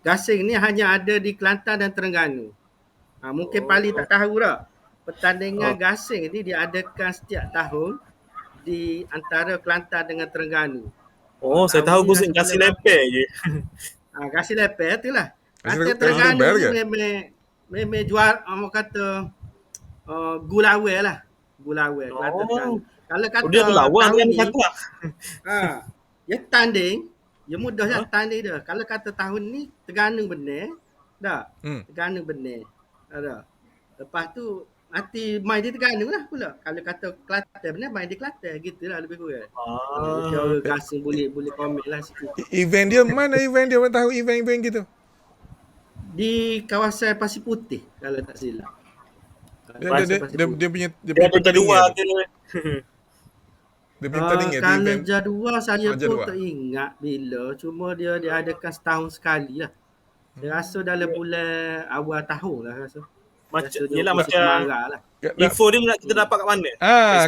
gasing ni hanya ada di Kelantan dan Terengganu. Mungkin Pali tak tahu tak. Pertandingan gasing ni diadakan setiap tahun di antara Kelantan dengan Terengganu. Saya tahun tahu ni gasing rasa lepeh je. Gasing lepeh tu lah. Gasing Kata lepeh Terengganu tu ni ke? memang jual orang kata gulawe lah. Gulawe. Kelantan Terengganu. Kalau kata Dia lawan tahun dengan ni, Kata. dia tanding, dia mudah lah tanding dia. Kalau kata tahun ni Terengganu benar, tak? Terengganu benar. Tak? Lepas tu nanti main di Terengganu lah pula. Kalau kata Kelantan benar, main di Kelantan. Gitulah lebih kurang. Mungkin orang gasing boleh komen lah situ. Event dia mana event dia? Orang tahu event-event gitu. Di kawasan Pasir Putih kalau tak silap. Dia punya Dia jadual ke? Dia punya pertandingan tu Kalau event. jadual saya pun jadual. tak ingat bila. Cuma dia diadakan setahun sekali lah. Saya rasa dalam bulan awal tahun lah rasa. Yelah macam lah. info dia nak kita dapat kat mana?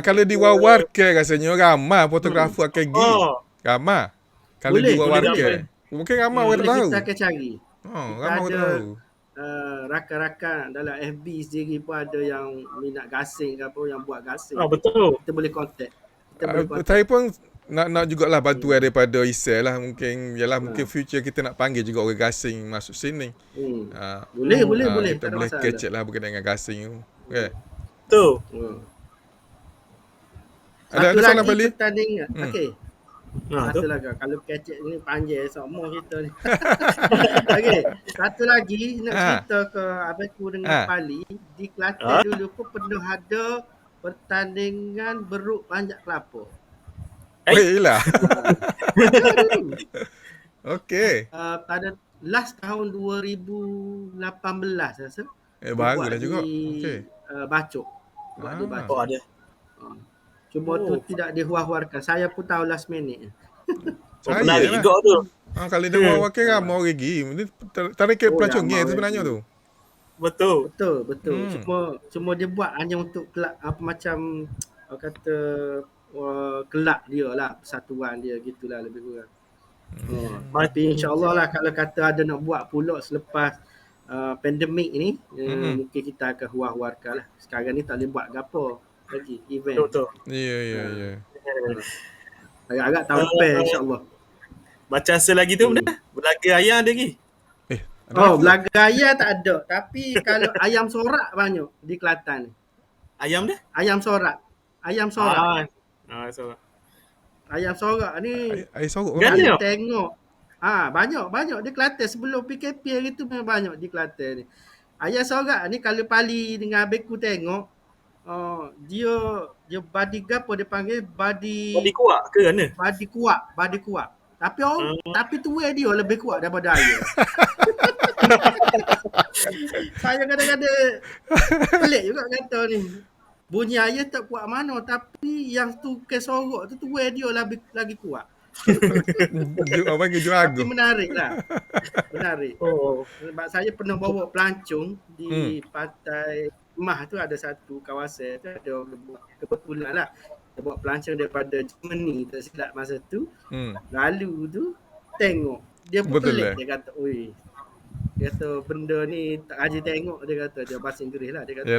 Kalau diwawarkan rasanya ramai fotografer akan pergi. Ramai. Kalau Boleh diwawarkan. Mungkin ramai orang tak tahu. Kita akan cari. Ramai orang tak tahu. Rakan-rakan dalam FB sendiri pun ada yang minat gasing ke apa, yang buat gasing. Betul. Kita boleh contact. Saya pun nak jugalah bantuan daripada Isel lah. Mungkin future kita nak panggil juga orang gasing masuk sini. Boleh. Kita boleh kecek lah berkaitan dengan gasing tu. Okay. Betul. Ada Satu soalan lagi Bali? pertandingan. Okey. Satu Tu. lagi. Kalau kecek ni panjang semua kita ni. Okey. Satu lagi nak cerita ke abangku dengan Pali. Di Kelantan dulu pun pernah ada pertandingan beruk panjat kelapa. Yelah. Okey. Pada last tahun 2018 rasa. Barulah juga. Okey. Bacok. Buat di Bacok. Ada. Cuma tu tidak dihuah-huarkan. Saya pun tahu last minute. Saya menarik lah. juga tu. Kalau dia wakil ramai orang pergi. Ini tarik pelancongnya tu sebenarnya tu. Betul. Cuma dia buat hanya untuk kelab apa macam kata kelab dia lah, persatuan dia gitulah lebih kurang. Tapi insya-Allah lah kalau kata ada nak buat pula selepas pandemik ni, mungkin kita akan huah-huarkan lah. Sekarang ni tak boleh buat gapo lagi event. Betul. Ya. Agak-agak tahun depan insya-Allah. Macam selagi tu benda. Belaga ayam ada lagi. Belaga ayam tak ada. Tapi kalau ayam sorak banyak di Kelantan ni. Ayam dah? Ayam sorak. Sorak. Ayam sorak ni Air sorok. Banyak. tengok. Banyak di Kelantan sebelum PKP hari tu memang banyak di Kelantan ni. Ayam sorak ni kalau Pali dengan abangku tengok dia body gapo dia panggil body kuat ke mana? Body kuat. Tapi tuai dia lebih kuat daripada ayam. Saya kadang-kadang pelik juga kata ni. Bunyi ayam tak kuat mana tapi yang tu kesorok tu tuai dia lagi kuat. Orang panggil juaga. Tapi menarik. Sebab saya pernah bawa pelancong di pantai Mah tu ada satu kawasan tu ada kebetulan lah. Dia bawa pelancong daripada Germany tak silap masa tu. Lalu tu tengok. Dia pun pelik. Dia kata, oi. Dia kata benda ni tak aja tengok dia kata. Dia bahasa Inggeris lah. Dia kata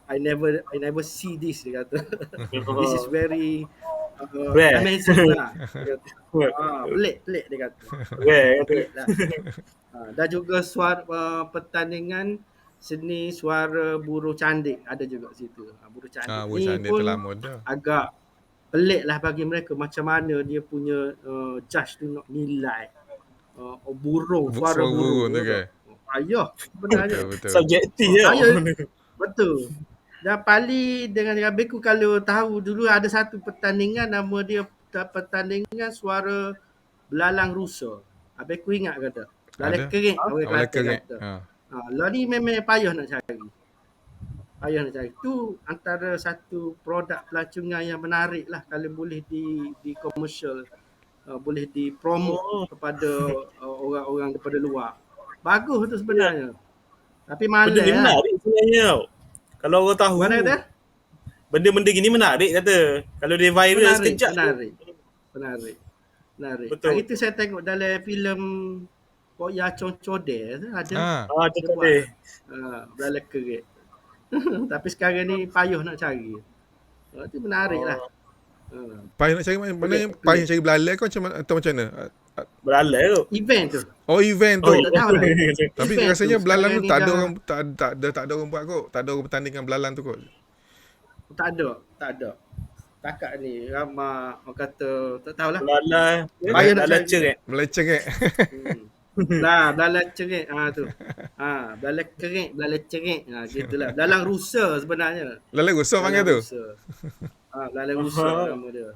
I never see this, dia kata. This is Oh, very rare. amazing lah. Dia kata. Pelik dia kata. Rare kata. Pelik lah. Dan juga suara pertandingan seni suara buruh candik ada juga situ. Buruh candik Buruh ni candik tu pun lama dah. agak pelik lah bagi mereka macam mana dia punya judge tu nak nilai burung, suara Suara burung burung tu tu. kan. Payah sebenarnya. Betul. Subjektif je. Payah. Betul. Dan Pali dengan Abeku kalau tahu dulu ada satu pertandingan nama dia pertandingan suara belalang rusa. Abeku ingat kata. Belalang Ada. kering orang Awal Kelantan kering. kata. Lah ni memang payah nak cari. Payah nak cari. Tu antara satu produk pelancongan yang menarik lah kalau boleh di komersial. Boleh dipromote kepada orang-orang daripada luar. Bagus tu sebenarnya. Tapi Benda malas ni lah. menarik sebenarnya tau. Kalau orang tahu. Mana kata? Benda-benda gini menarik kata. Kalau dia viral sekejap tu. Menarik. Betul. Hari tu saya tengok dalam filem Poya Concode tu ada. Dia Dia tak ada. belalang kerik. Tapi sekarang ni payah nak cari. Itu menarik lah. Payah nak cari mana yang payah cari belalai kau macam mana atau macam mana? Belalai tu. Event tu. Event tu. tak tahu lah. Tapi Event rasanya tu, belalang tu sekarang tak ni ada dah- orang tak ada orang buat kot. Tak ada orang bertandingan belalang tu kot. Tak ada. Takat ni ramai orang kata tak tahulah. Belalai. Payah nak Belalai cari. cerek. Meleceng eh. Lah, belalang cerik tu. Belalang kerik, belalang cerik. Gitulah. Belalang rusa sebenarnya. Belalai rosak panggil tu. Belalang rusa nama dia.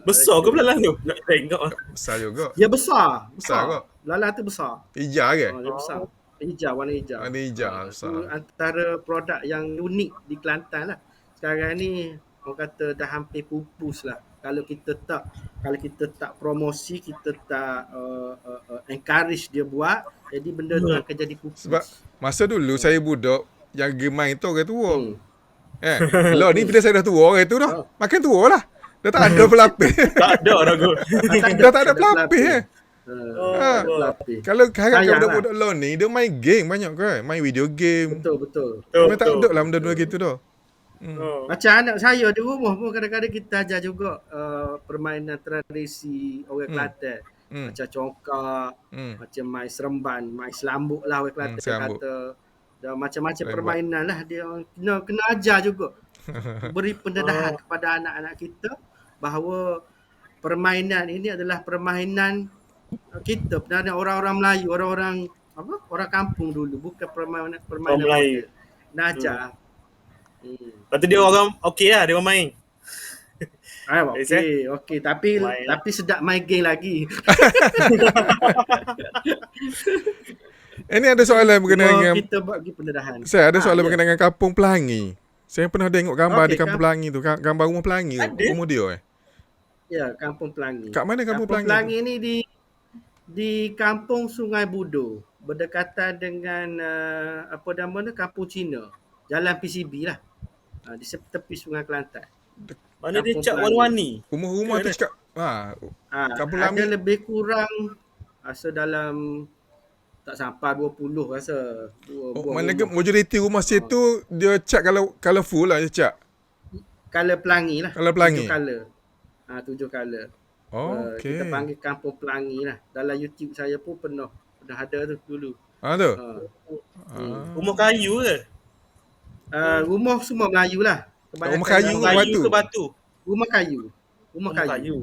Besar ke belalang tu? Nak tengok. Besar juga. Dia besar. Besar kot. Belalang tu besar. Hijau ke? Dia besar. Hijau, warna hijau. Warna hijau, Itu besar. antara produk yang unik di Kelantan lah. Sekarang ni orang kata dah hampir pupus lah. Kalau kita tak promosi, kita tak encourage dia buat, jadi benda tu akan jadi pupus. Sebab masa dulu saya budak yang gemai tu orang tua. Hmm. Lah ni bila saya dah tua orang tu dah. Makin tua lah. Dah tak ada pelapis. Tak ada dah kot. Dah tak ada pelapis Tak ada pelapis. Kalau harap Sayang budak-budak lah ni dia main game banyak kan. Main video game. Betul. Memang tak ada lah benda-benda gitu dah. Macam anak saya di rumah pun kadang-kadang kita ajar juga permainan tradisi orang Kelantan. Macam congkak, macam main seremban, main selambut lah orang Kelantan selambut. kata. Dan macam-macam Selambut. permainan lah dia kena ajar juga. Beri pendedahan kepada anak-anak kita bahawa permainan ini adalah permainan kita, permainan orang-orang Melayu, orang kampung dulu, bukan permainan Orang Melayu. Nak ajar. Lepas tu dia orang okey lah dia orang main. Okey. Tapi sedap main game lagi. Ini ada soalan berkenaan dengan Kita bagi pendedahan. saya ada soalan berkenaan dengan Kampung Pelangi. Saya pernah tengok gambar di Kampung Pelangi tu, gambar rumah Pelangi, rumah dia Ya, Kampung Pelangi. Kat mana Kampung Pelangi? Pelangi ni di Kampung Sungai Budo, berdekatan dengan apa nama dia, Kampung Cina. Jalan PCB lah. Di tepi Sungai Kelantan. Mana dia Kampung cap Pelangi. warna-warni. Rumah-rumah tu cakap Kampung Ada Pelangi. lebih kurang rasa dalam tak sampai 20 rasa. Mana ke majoriti rumah situ dia cat colourful lah dia cat. Color Pelangi lah. Color Pelangi. 7 color. 7 color. Okey. Kita panggil Kampung Pelangi lah. Dalam YouTube saya pun pernah ada tu dulu. Tu. Rumah kayu ke? Rumah semua Melayu lah. Rumah kayu Rumah kayu batu. ke batu? Rumah kayu. Rumah kayu.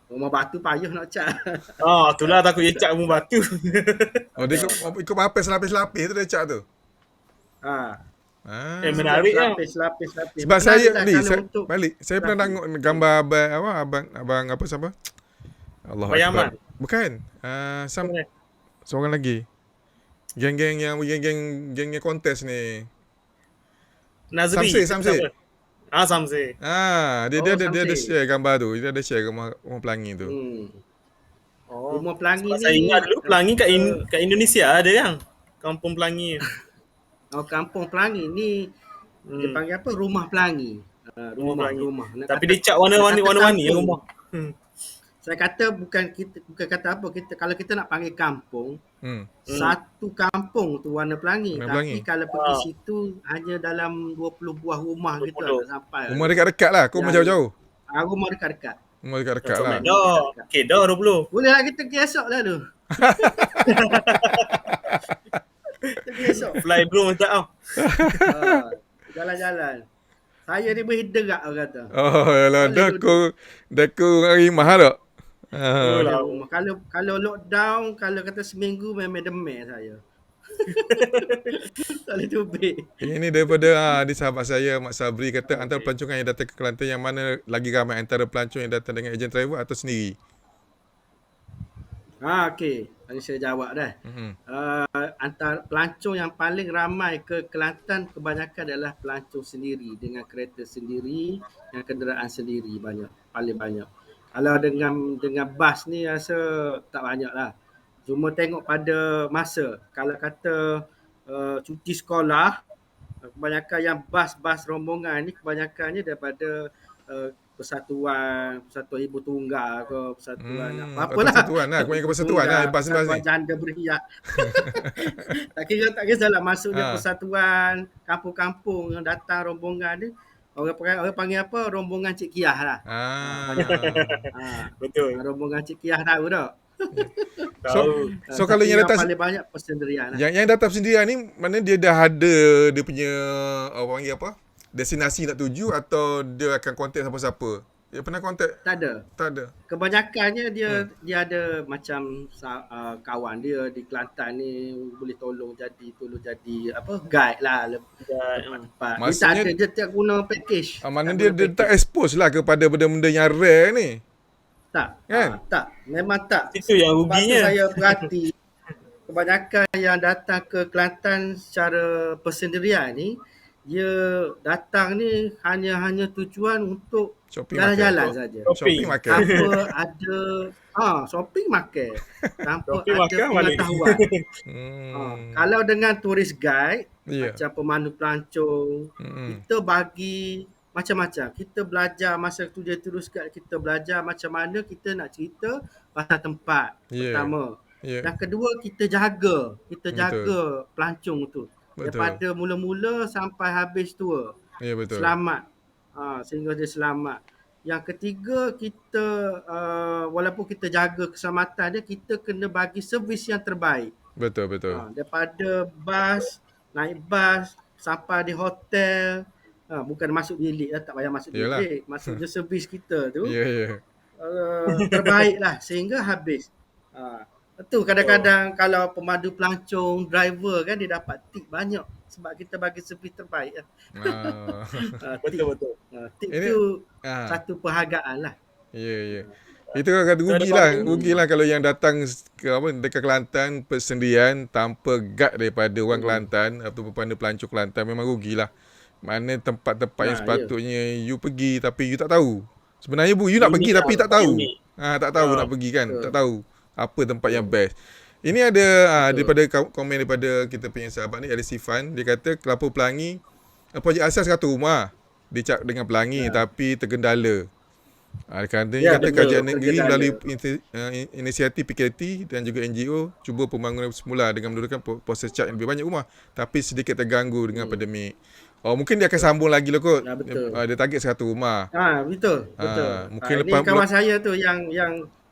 Rumah batu payah nak cat. Itulah takut dia cap rumah batu. Dia ikut lapis-lapis tu dia cat tu. Menarik lah. Lapis. Sebab saya Menarik ni lah kalau untuk saya pernah tengok gambar abang apa siapa? Allah Abang Yaman. Bukan. Seorang lagi. Geng-geng yang kontes ni. Nazri. Samsi. Samsi. Dia ada Samsi. share gambar tu. Dia ada share rumah Pelangi tu. Rumah Pelangi Sebab ni. saya ingat dulu Pelangi kat Indonesia ada kan? Kampung Pelangi. Kampung Pelangi ni dia panggil apa? Rumah Pelangi. Rumah. Tapi dia cat warna-warni Kampung. rumah. Saya kata bukan kata apa, kalau kita nak panggil kampung, satu kampung tu Warna Pelangi. Warna Tapi Pelangi. kalau pergi situ hanya dalam 20 buah rumah gitu lah, 20. tak sampai. Rumah dekat-dekat lah. Kau rumah jauh-jauh. Rumah dekat-dekat. Rumah dekat-dekat lah. Dah. Okay, dah 20. Boleh lah kita pergi esok lah tu. Kita pergi esok. Fly bro tak tau. Jalan-jalan. Saya ni berhiderak orang kata. Oh, yalah. Dah kau orang rimah tak? Itulah. Kalau lockdown, kalau kata seminggu memang demam saya. Tak boleh tubik. Ini daripada di sahabat saya, Mak Sabri kata antara pelancongan yang datang ke Kelantan yang mana lagi ramai, antara pelancong yang datang dengan ejen travel atau sendiri? Okey. Tadi saya jawab dah. Antara pelancong yang paling ramai ke Kelantan kebanyakan adalah pelancong sendiri dengan kereta sendiri, dengan kenderaan sendiri paling banyak. Kalau dengan bas ni rasa tak banyak lah. Cuma tengok pada masa. Kalau kata cuti sekolah, kebanyakan yang bas-bas rombongan ni kebanyakannya daripada persatuan ibu tunggal ke persatuan apa-apalah. Persatuan lah. Kebanyakan persatuan lah. Bas ni. Janda berhias. tak kisahlah maksudnya persatuan kampung-kampung yang datang rombongan ni. Orang panggil apa? Rombongan Cik Kiah lah. Betul. Rombongan Cik Kiah tahu tak? So kalau yang datang paling banyak persendirian lah. Yang datang sendirian ni mana dia dah ada dia punya orang panggil apa? Destinasi nak tuju atau dia akan kontak siapa-siapa? Dia pernah kontak? Tak ada. Kebanyakannya dia ada macam kawan dia di Kelantan ni boleh tolong jadi apa guide lah tempat. Maksudnya Dia tak guna package. Mana dia tak expose lah kepada benda-benda yang rare ni. Tak. Kan? Tak. Memang tak. Itu yang Lepas tu ruginya. saya perhati kebanyakan yang datang ke Kelantan secara persendirian ni, dia datang ni hanya tujuan untuk Shopping jalan-jalan saja. Shopping makan. Tanpa ada shopping makan. Tanpa Shopping ada makan balik. pengetahuan. Kalau dengan tourist guide, macam pemandu pelancong, kita bagi macam-macam. Kita belajar masa tu dia tourist guide, kita belajar macam mana kita nak cerita pasal tempat. Pertama. Yang kedua, kita jaga pelancong tu. Daripada mula-mula sampai habis tua. Betul. Selamat. Sehingga dia selamat. Yang ketiga, kita walaupun kita jaga keselamatan dia, kita kena bagi servis yang terbaik. Betul. Daripada naik bas, sampai di hotel, bukan masuk bilik lah, tak payah masuk bilik. Masuk je servis kita tu. Terbaik lah sehingga habis. Itu kadang-kadang kalau pemandu pelancong, driver kan dia dapat tip banyak sebab kita bagi servis terbaik lah. Betul. Tip tu satu penghargaan lah. Itu kata rugilah kalau yang datang dekat Kelantan persendirian tanpa guide daripada orang Kelantan atau pemandu pelancong Kelantan, memang rugilah. Mana tempat-tempat yang sepatutnya you pergi tapi you tak tahu. Sebenarnya you nak pergi tapi tak tahu. Tak tahu nak pergi kan. Tak tahu apa tempat yang best. Ini ada daripada komen daripada kita punya sahabat ni, ada Sifan. Dia kata Kelapa Pelangi projek asas satu rumah dicap dengan Pelangi tapi tergendala. Dia kata kajian negeri melalui inisiatif PKT dan juga NGO cuba pembangunan semula dengan menggunakan proses cat yang lebih banyak rumah tapi sedikit terganggu dengan pandemik. Mungkin dia akan sambung lagi lah kot. Dia target 100 rumah. Betul. Mungkin ini kawan saya tu yang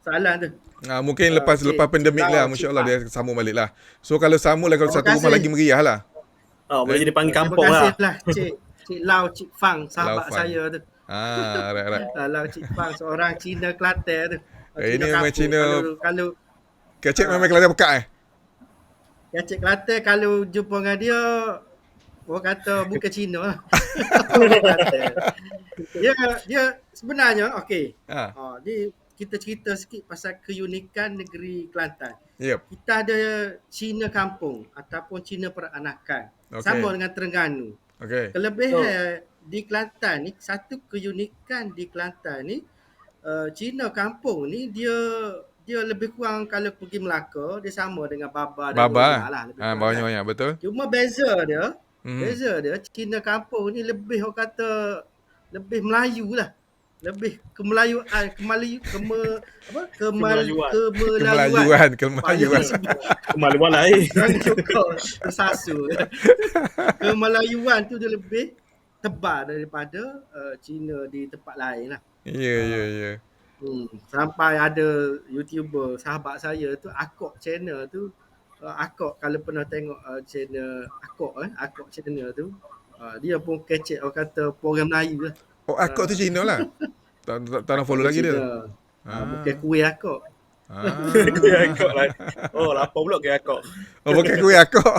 soalan tu. Mungkin lepas pandemik lah, insya-Allah dia sambung balik lah. So kalau sambung lah, kalau satu rumah lagi meriah lah. Boleh jadi panggil kampung lah. Terima kasih Cik Lau Cik Fang, sahabat saya tu. Right. Lau Cik Fang, seorang Cina Kelantan tu. Ini memang Cina. Kalau Kecik memang Kelantan pekat Kecik Kelantan kalau jumpa dengan dia, orang kata bukan Cina lah. Dia sebenarnya okey. Kita cerita sikit pasal keunikan negeri Kelantan. Kita ada Cina kampung ataupun Cina peranakan. Sama dengan Terengganu. Kelebihan di Kelantan ni, satu keunikan di Kelantan ni, Cina kampung ni dia lebih kurang kalau pergi Melaka dia sama dengan Baba dan Nyonya lah. Baba Nyonya, betul. Cuma beza dia Cina kampung ni lebih orang kata lebih Melayu lah. lebih kemelayuan, Kemalayuan. Kemelayuan, Payah Kemelayuan. sebut. Kemaluan lain. Jangan kau tersasu. Kemelayuan tu dia lebih tebal daripada Cina di tempat lain lah. Ya, ya, ya. Sampai ada YouTuber sahabat saya tu Akok channel tu, Akok kalau pernah tengok channel Akok channel tu, dia pun kecek orang kata program Melayu lah. Oh, akak tu Cina lah. Tak nak follow lagi dia. Cina. Bukan kuih Akok. Kuih akak lah. Oh, lapar pula kuih akak. Oh, bukan kuih akak.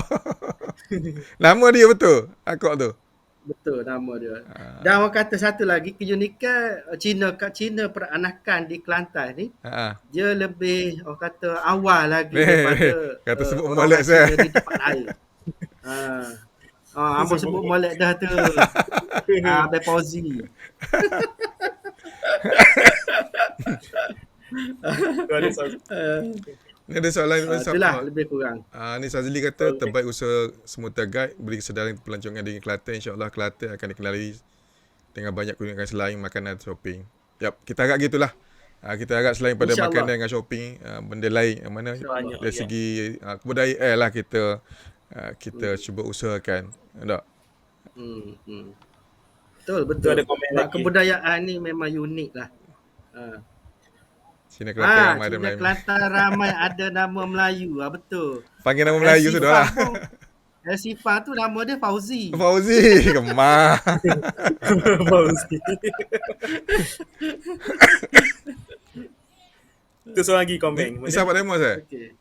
Nama dia betul, akak tu. Betul nama dia. Dan orang kata satu lagi keunikan kat Cina peranakan di Kelantan ni, dia lebih orang kata awal lagi daripada kata sebut orang molek saya. Cina di tempat lain. Abang sebut molek dah tu. Abang Fauzi. Ni ada soalan Itulah lebih kurang. Ni Sazli kata terbaik usaha Semutta Guide beri kesedaran pelancongan di Kelantan. InsyaAllah Kelantan akan dikenali dengan banyak kuliner selain makanan dan shopping. Yap, kita harap gitulah. Kita harap selain pada makanan dengan shopping, benda lain yang mana dari segi kebudayaan lah kita cuba usahakan. Tak? Betul. Kebudayaan ni memang unik lah. Cina Kelantan ramai ada Cina Melayu. Kelantan ramai ada nama Melayu. Betul. Panggil nama Melayu sudah lah. Sifah tu nama dia Fauzi. Fauzi, gemar. Fauzi. Itu seorang lagi komen. Ni sahabat demo saya. Okay.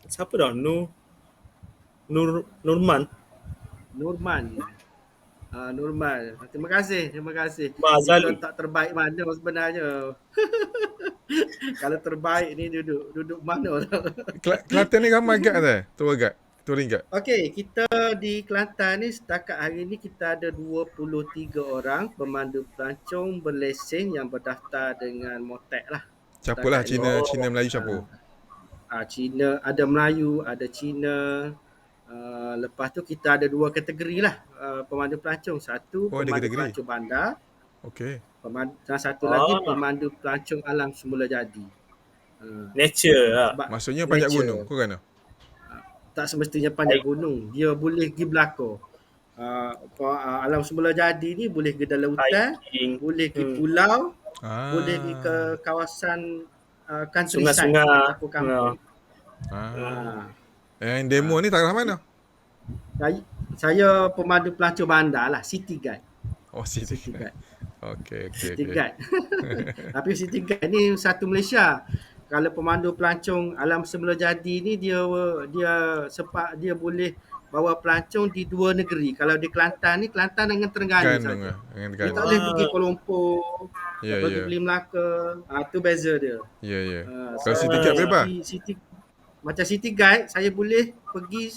Siapa dah? Nurman. Nurman. Terima kasih. Mazali. Kita tak terbaik mana sebenarnya. Kalau terbaik ni duduk mana lah. Kelantan ni ramai gad tak? Touring gad. Okey, kita di Kelantan ni setakat hari ni kita ada 23 orang pemandu pelancong berlesen yang berdaftar dengan Motek lah. Siapa lah Cina Melayu siapa? Cina, ada Melayu, ada Cina. Lepas tu kita ada 2 kategori lah pemandu pelancong. Satu ada pemandu kategori. pelancong bandar. Okey. Dan satu lagi pemandu pelancong alam semula jadi. Nature lah. Maksudnya panjat gunung, kau kan? Tak semestinya panjat gunung. Dia boleh pergi belakang. Alam semula jadi ni boleh pergi dalam hutan, boleh pergi pulau, boleh pergi ke kawasan countryside ataupun kampung. Yang demo ni tak arah mana? Saya pemandu pelancong bandar lah, City Guide. Oh, City Guide. Okey. City Guide. Tapi City Guide ni satu Malaysia. Kalau pemandu pelancong alam semula jadi ni dia boleh bawa pelancong di 2 negeri. Kalau di Kelantan ni, Kelantan dengan Terengganu saja. Dia tak boleh pergi Kuala Lumpur, pergi beli Melaka. Tu beza dia. Ya. Kalau City Guide bebas. Macam City Guide, saya boleh pergi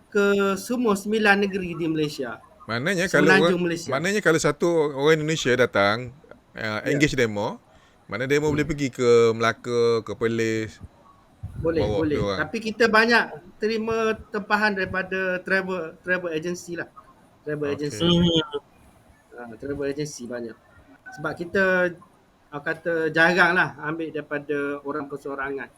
ke semua 9 negeri di Malaysia. Maknanya kalau satu orang Indonesia datang engage demo, mana demo boleh pergi ke Melaka, ke Perlis. Boleh. Tapi kita banyak terima tempahan daripada travel agency lah. Travel agency banyak. Sebab kita kata jarang lah ambil daripada orang perseorangan.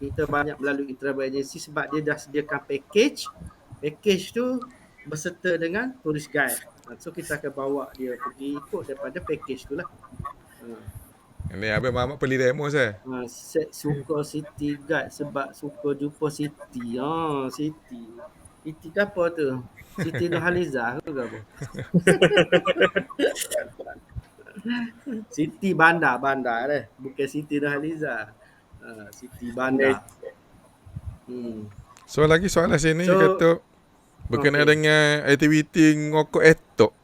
Kita banyak melalui travel agency sebab dia dah sediakan package. Package tu berserta dengan tourist guide. So kita akan bawa dia pergi ikut daripada package tu lah. Ni Abang Mamat beli demo saya. Suka City Guide sebab suka jumpa Siti. Siti ke apa tu? Siti Nurhalizah ke apa? Siti bandar bukan Siti Nurhalizah. Siti bandar. Soalan sini kata berkenaan dengan aktiviti ngokok etok.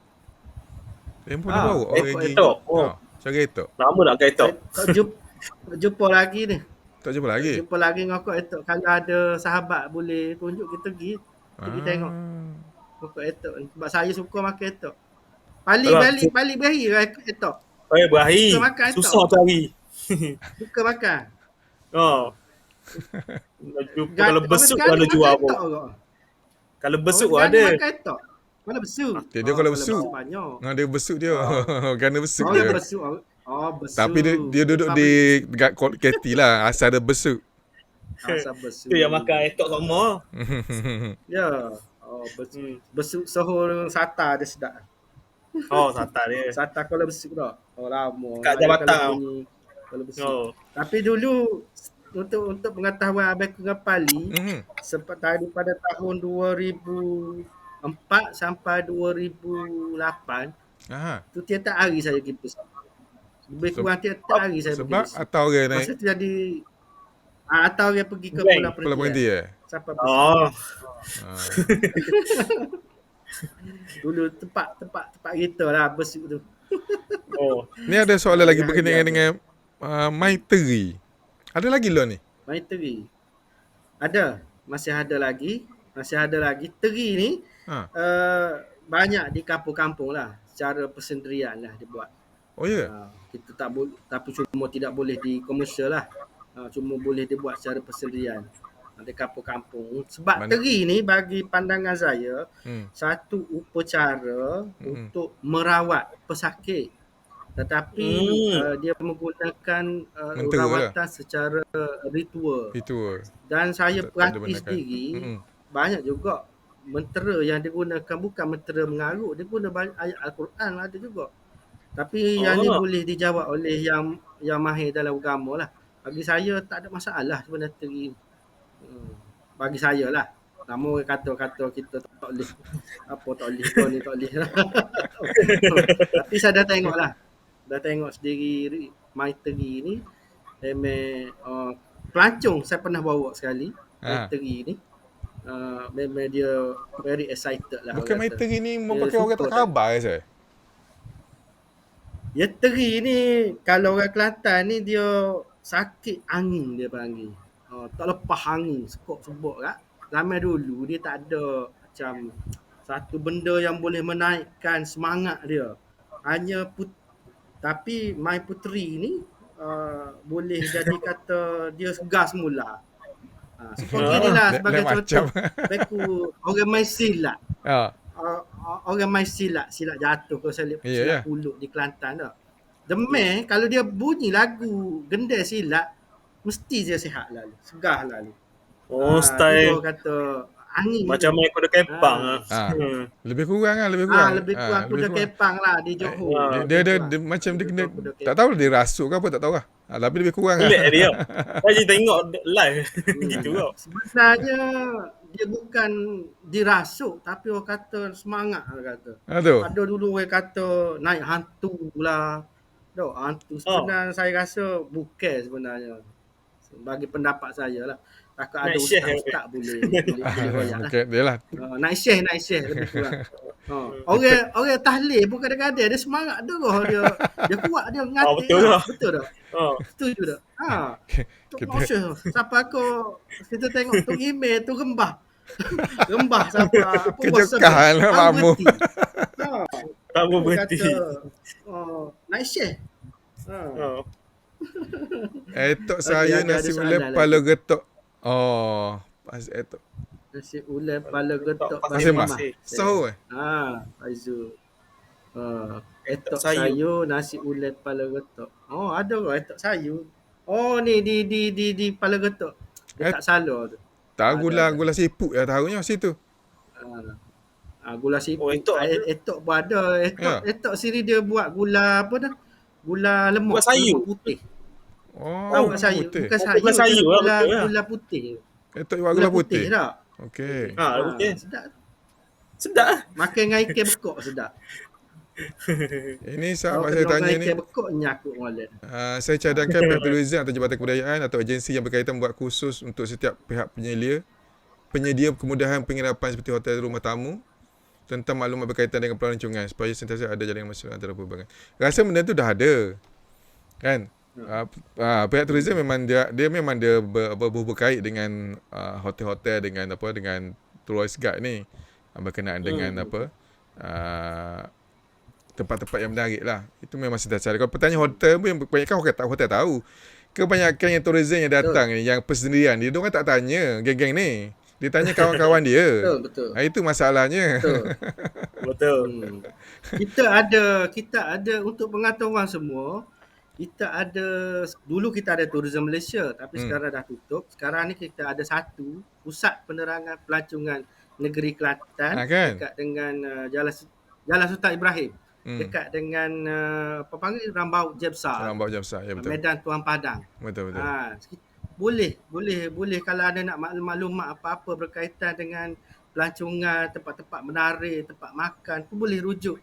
Demo ni bawa orang lagi. Cara etok. Lama tak pakai etok. Jumpa lagi ni. Tak jumpa lagi? Jumpa lagi ngokok etok. Kalau ada sahabat boleh tunjuk kita pergi tengok. Ngokok etok ni. Sebab saya suka makan etok. Balik berahi etok. Berahi. Susah cari. Suka makan. Kalau besuk ada jual apa. Kalau besuk ada. Makan etok. Kuala Besut. Dia Kuala Besut. banyak. Dia besuk dia. Kerana besuk Oh, dia. dia Besut. Oh, Besut. Tapi dia duduk di dekat KT lah. Asal dia besuk. Asal Besut. Tu yang makan etok sama. Ya. Oh, Besut Sohor Sata dia sedap. Oh, sata dia. Sata Kuala Besut dah. Oh, lama. Kat Ada Jabatan kalau tau. bunyi Kuala Besut. Oh. Tapi dulu untuk pengetahuan Abang Ngapali, sempat daripada tahun 2004 sampai 2008 tu tiap-tiap hari saya pergi pesawat. Lebih kurang tiap-tiap hari saya pergi Sebab pesawat. atau orang naik Masa tu jadi atau dia pergi ke Blank. Pulau Pulau Perhentian. Perhenti Sampai pesawat. Oh. Dulu tempat kita lah Besut tu. Oh. Ni ada soalan lagi berkenaan dengan Maiteri. Ada lagi lo ni? Main teri. Ada. Masih ada lagi. Teri ni banyak di kampung-kampung lah. Secara persendirian lah dibuat. Oh ya? Kita tak boleh, tapi cuma tidak boleh di komersial lah. Cuma boleh dibuat secara persendirian. Di kampung-kampung. Sebab teri ni bagi pandangan saya, satu upacara untuk merawat pesakit. Tetapi dia menggunakan rawatan secara ritual. Dan saya perhati sendiri, banyak juga mentera yang digunakan bukan mentera mengarut. Dia guna ayat Al-Quran ada juga. Tapi yang ni boleh dijawab oleh yang mahir dalam agama lah. Bagi saya tak ada masalah sebenarnya teri. Bagi saya lah. Namun kata-kata kita tak boleh. Apa tak boleh, kau ni tak boleh. Tapi saya dah tengok lah. Dah tengok sendiri Maiteri ni. Pelancong saya pernah bawa sekali. Maiteri ni. Memang dia very excited lah. Bukan Maiteri ni memakai orang tak khabar ke saya? Ya, teri ni kalau orang Kelantan ni dia sakit angin dia panggil. Tak lepas angin, sekok-sebok kan. Zaman dulu dia tak ada macam satu benda yang boleh menaikkan semangat dia. Hanya tapi Mai Puteri ni boleh jadi kata dia segar semula. Seperti ni lah sebagai contoh. Beku orang main silat. Orang main silat jatuh ke silat pulut di Kelantan dah. Demam kalau dia bunyi lagu gendang silat mesti dia sihat lalu, segar lalu. Oh, style dia kata angin macam main kuda kepang Lebih kurang kuda kepang lah di Johor. Dia macam dia kena tak tahu dia rasuk ke apa tak tahu lah. Tapi lebih kurang lah. Dia. Saya tengok live gitu lah. Sebenarnya dia bukan dirasuk tapi orang kata semangat orang kata. Ada dulu orang kata naik hantu lah. Hantu sebenarnya saya rasa bukan sebenarnya. Bagi pendapat saya lah. Takut ada ustaz boleh royak lah. Dia lah. Naik syekh lebih kurang. Orang tahlil pun kadang-kadang dia semangat dia kuat dia ngati. Betul tak? Setuju tak? Siapa kita tengok tu email tu rembah siapa apa kejekah lah mamu. Tak berhenti. Naik syekh. Etok saya nasi ulek pala getok. Etok. Nasi ulek pala getok Pasir Mas. So Faizu. Etok sayur nasi ulek pala getok. Ada ke etok sayur? Ni di pala getok. Dekat Salor tu. Tahu gula siput ya tahunya situ. Gula siput. Etok pun ada. Etok sini dia buat gula apa dah? Gula lemak putih. Bukan sayur. Gula putih. Etok buat gula putih tak? Okey. Putih. Sedap. Makan dengan ikan bekok sedap. Ini sahabat saya tanya ni. Ikan bekok nyakut molek. Saya cadangkan pihak tourism atau Jabatan Kebudayaan atau agensi yang berkaitan buat khusus untuk setiap pihak penyedia kemudahan penginapan seperti hotel rumah tamu tentang maklumat berkaitan dengan pelancongan supaya sentiasa ada jaringan masyarakat antara pelbagai. Rasa benda tu dah ada. Kan? Pihak tourism memang dia memang dia berkait dengan hotel-hotel dengan tourist guide ni berkenaan dengan tempat-tempat yang menarik lah. Itu memang sentiasa ada. Kalau bertanya hotel pun kebanyakan hotel tahu. Kebanyakan yang tourism yang datang ni yang persendirian dia orang tak tanya geng-geng ni. Dia tanya kawan-kawan dia. Betul. Itu masalahnya. Betul. Betul. Kita ada untuk pengetahuan semua. Dulu kita ada Tourism Malaysia, tapi sekarang dah tutup. Sekarang ni kita ada satu pusat penerangan pelancongan negeri Kelantan Kan? dekat dengan Jalan Sultan Ibrahim. Hmm. Dekat dengan apa panggil Rambaut Jebsar. Rambaut Jabsar. Ya betul. Medan Tuan Padang. Betul. Boleh kalau ada nak maklumat apa-apa berkaitan dengan pelancongan, tempat-tempat menarik, tempat makan pun boleh rujuk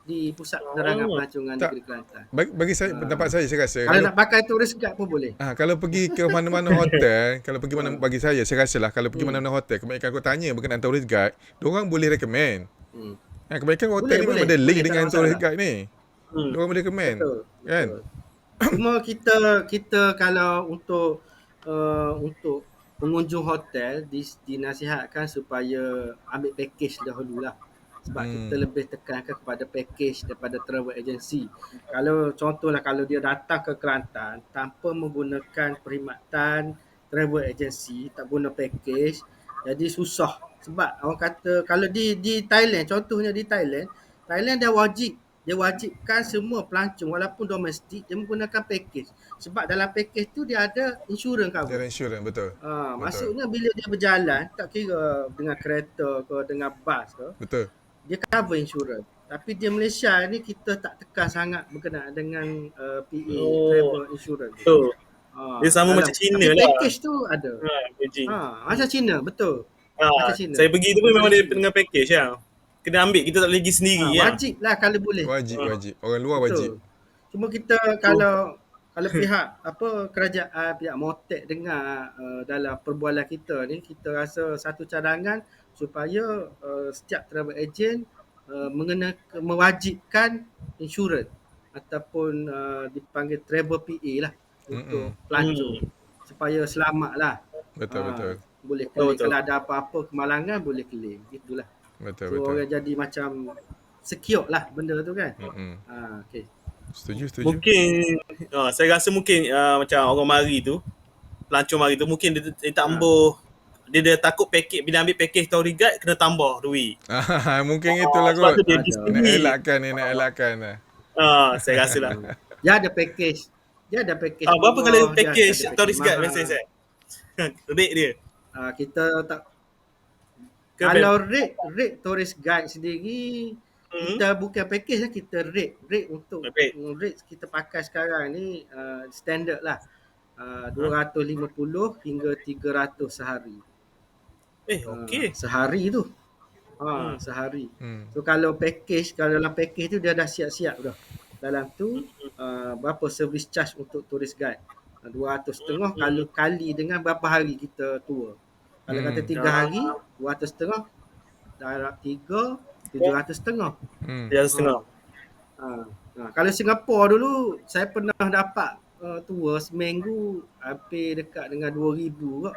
di Pusat Penerangan Pelancongan Tak. Negeri Kelantan. Bagi saya, pendapat saya rasa Kalau nak pakai tourist guide pun boleh. kalau pergi ke mana-mana hotel, kalau pergi mana, bagi saya rasa lah kalau pergi mana-mana hotel, kebanyakan aku tanya berkenaan tourist guide, diorang boleh recommend. Kebanyakan hotel ni memang ada link dengan tourist guide ni. Diorang boleh recommend. Betul. Kan? Cuma kita kalau untuk pengunjung hotel dinasihatkan supaya ambil package dahululah. Sebab kita lebih tekankan kepada package daripada travel agency. Kalau contohlah kalau dia datang ke Kelantan tanpa menggunakan perkhidmatan travel agency, tak guna package, jadi susah. Sebab orang kata kalau di Thailand, contohnya di Thailand dia wajibkan semua pelancong walaupun domestik dia menggunakan package. Sebab dalam package tu dia ada insurans cover. Dia ada insurans, betul. Maksudnya bila dia berjalan, tak kira dengan kereta ke dengan bas ke, Betul. dia cover insurans. Tapi di Malaysia ni kita tak tekan sangat berkenaan dengan PA, travel insurance. Betul. Dia sama macam China lah. Package tu ada. Beijing. Macam China, betul. Macam China. Saya pergi tu pun memang dia dengan package lah. Kena ambil, kita tak boleh pergi sendiri lah. Wajib lah kalau boleh. Wajib. Orang luar wajib. Cuma kita kalau pihak kerajaan, pihak Motek dengar dalam perbualan kita ni, kita rasa satu cadangan supaya setiap travel agent mewajibkan insurans ataupun dipanggil travel PA lah untuk pelancong supaya selamat lah. Betul. Boleh claim. Kalau ada apa-apa kemalangan boleh claim. Itulah. Betul. Orang jadi macam secure lah benda tu kan. Okay. Setuju. Mungkin saya rasa mungkin macam orang mari tu, pelancong mari tu mungkin dia tak ambil, dia takut package, bila ambil package tour guide kena tambah duit. Mungkin itulah sebab kot. tu dia Nak elakkan lah. Saya rasa lah. Dia ada package. Berapa kali package tourist guide biasa saya? Rate dia. Kita tak kalau rate tourist guide sendiri, kita bukan package lah, kita rate untuk rate kita pakai sekarang ni standard lah. 250 hingga 300 sehari. Okey. Sehari tu. Sehari. So kalau dalam package tu dia dah siap-siap dah. Dalam tu berapa service charge untuk tourist guide. 250 kalau kali dengan berapa hari kita tour. Kalau kata 3 hari, 250, darab 3, 750. 750. Kalau Singapura dulu, saya pernah dapat tour seminggu hampir dekat dengan 2,000 kot.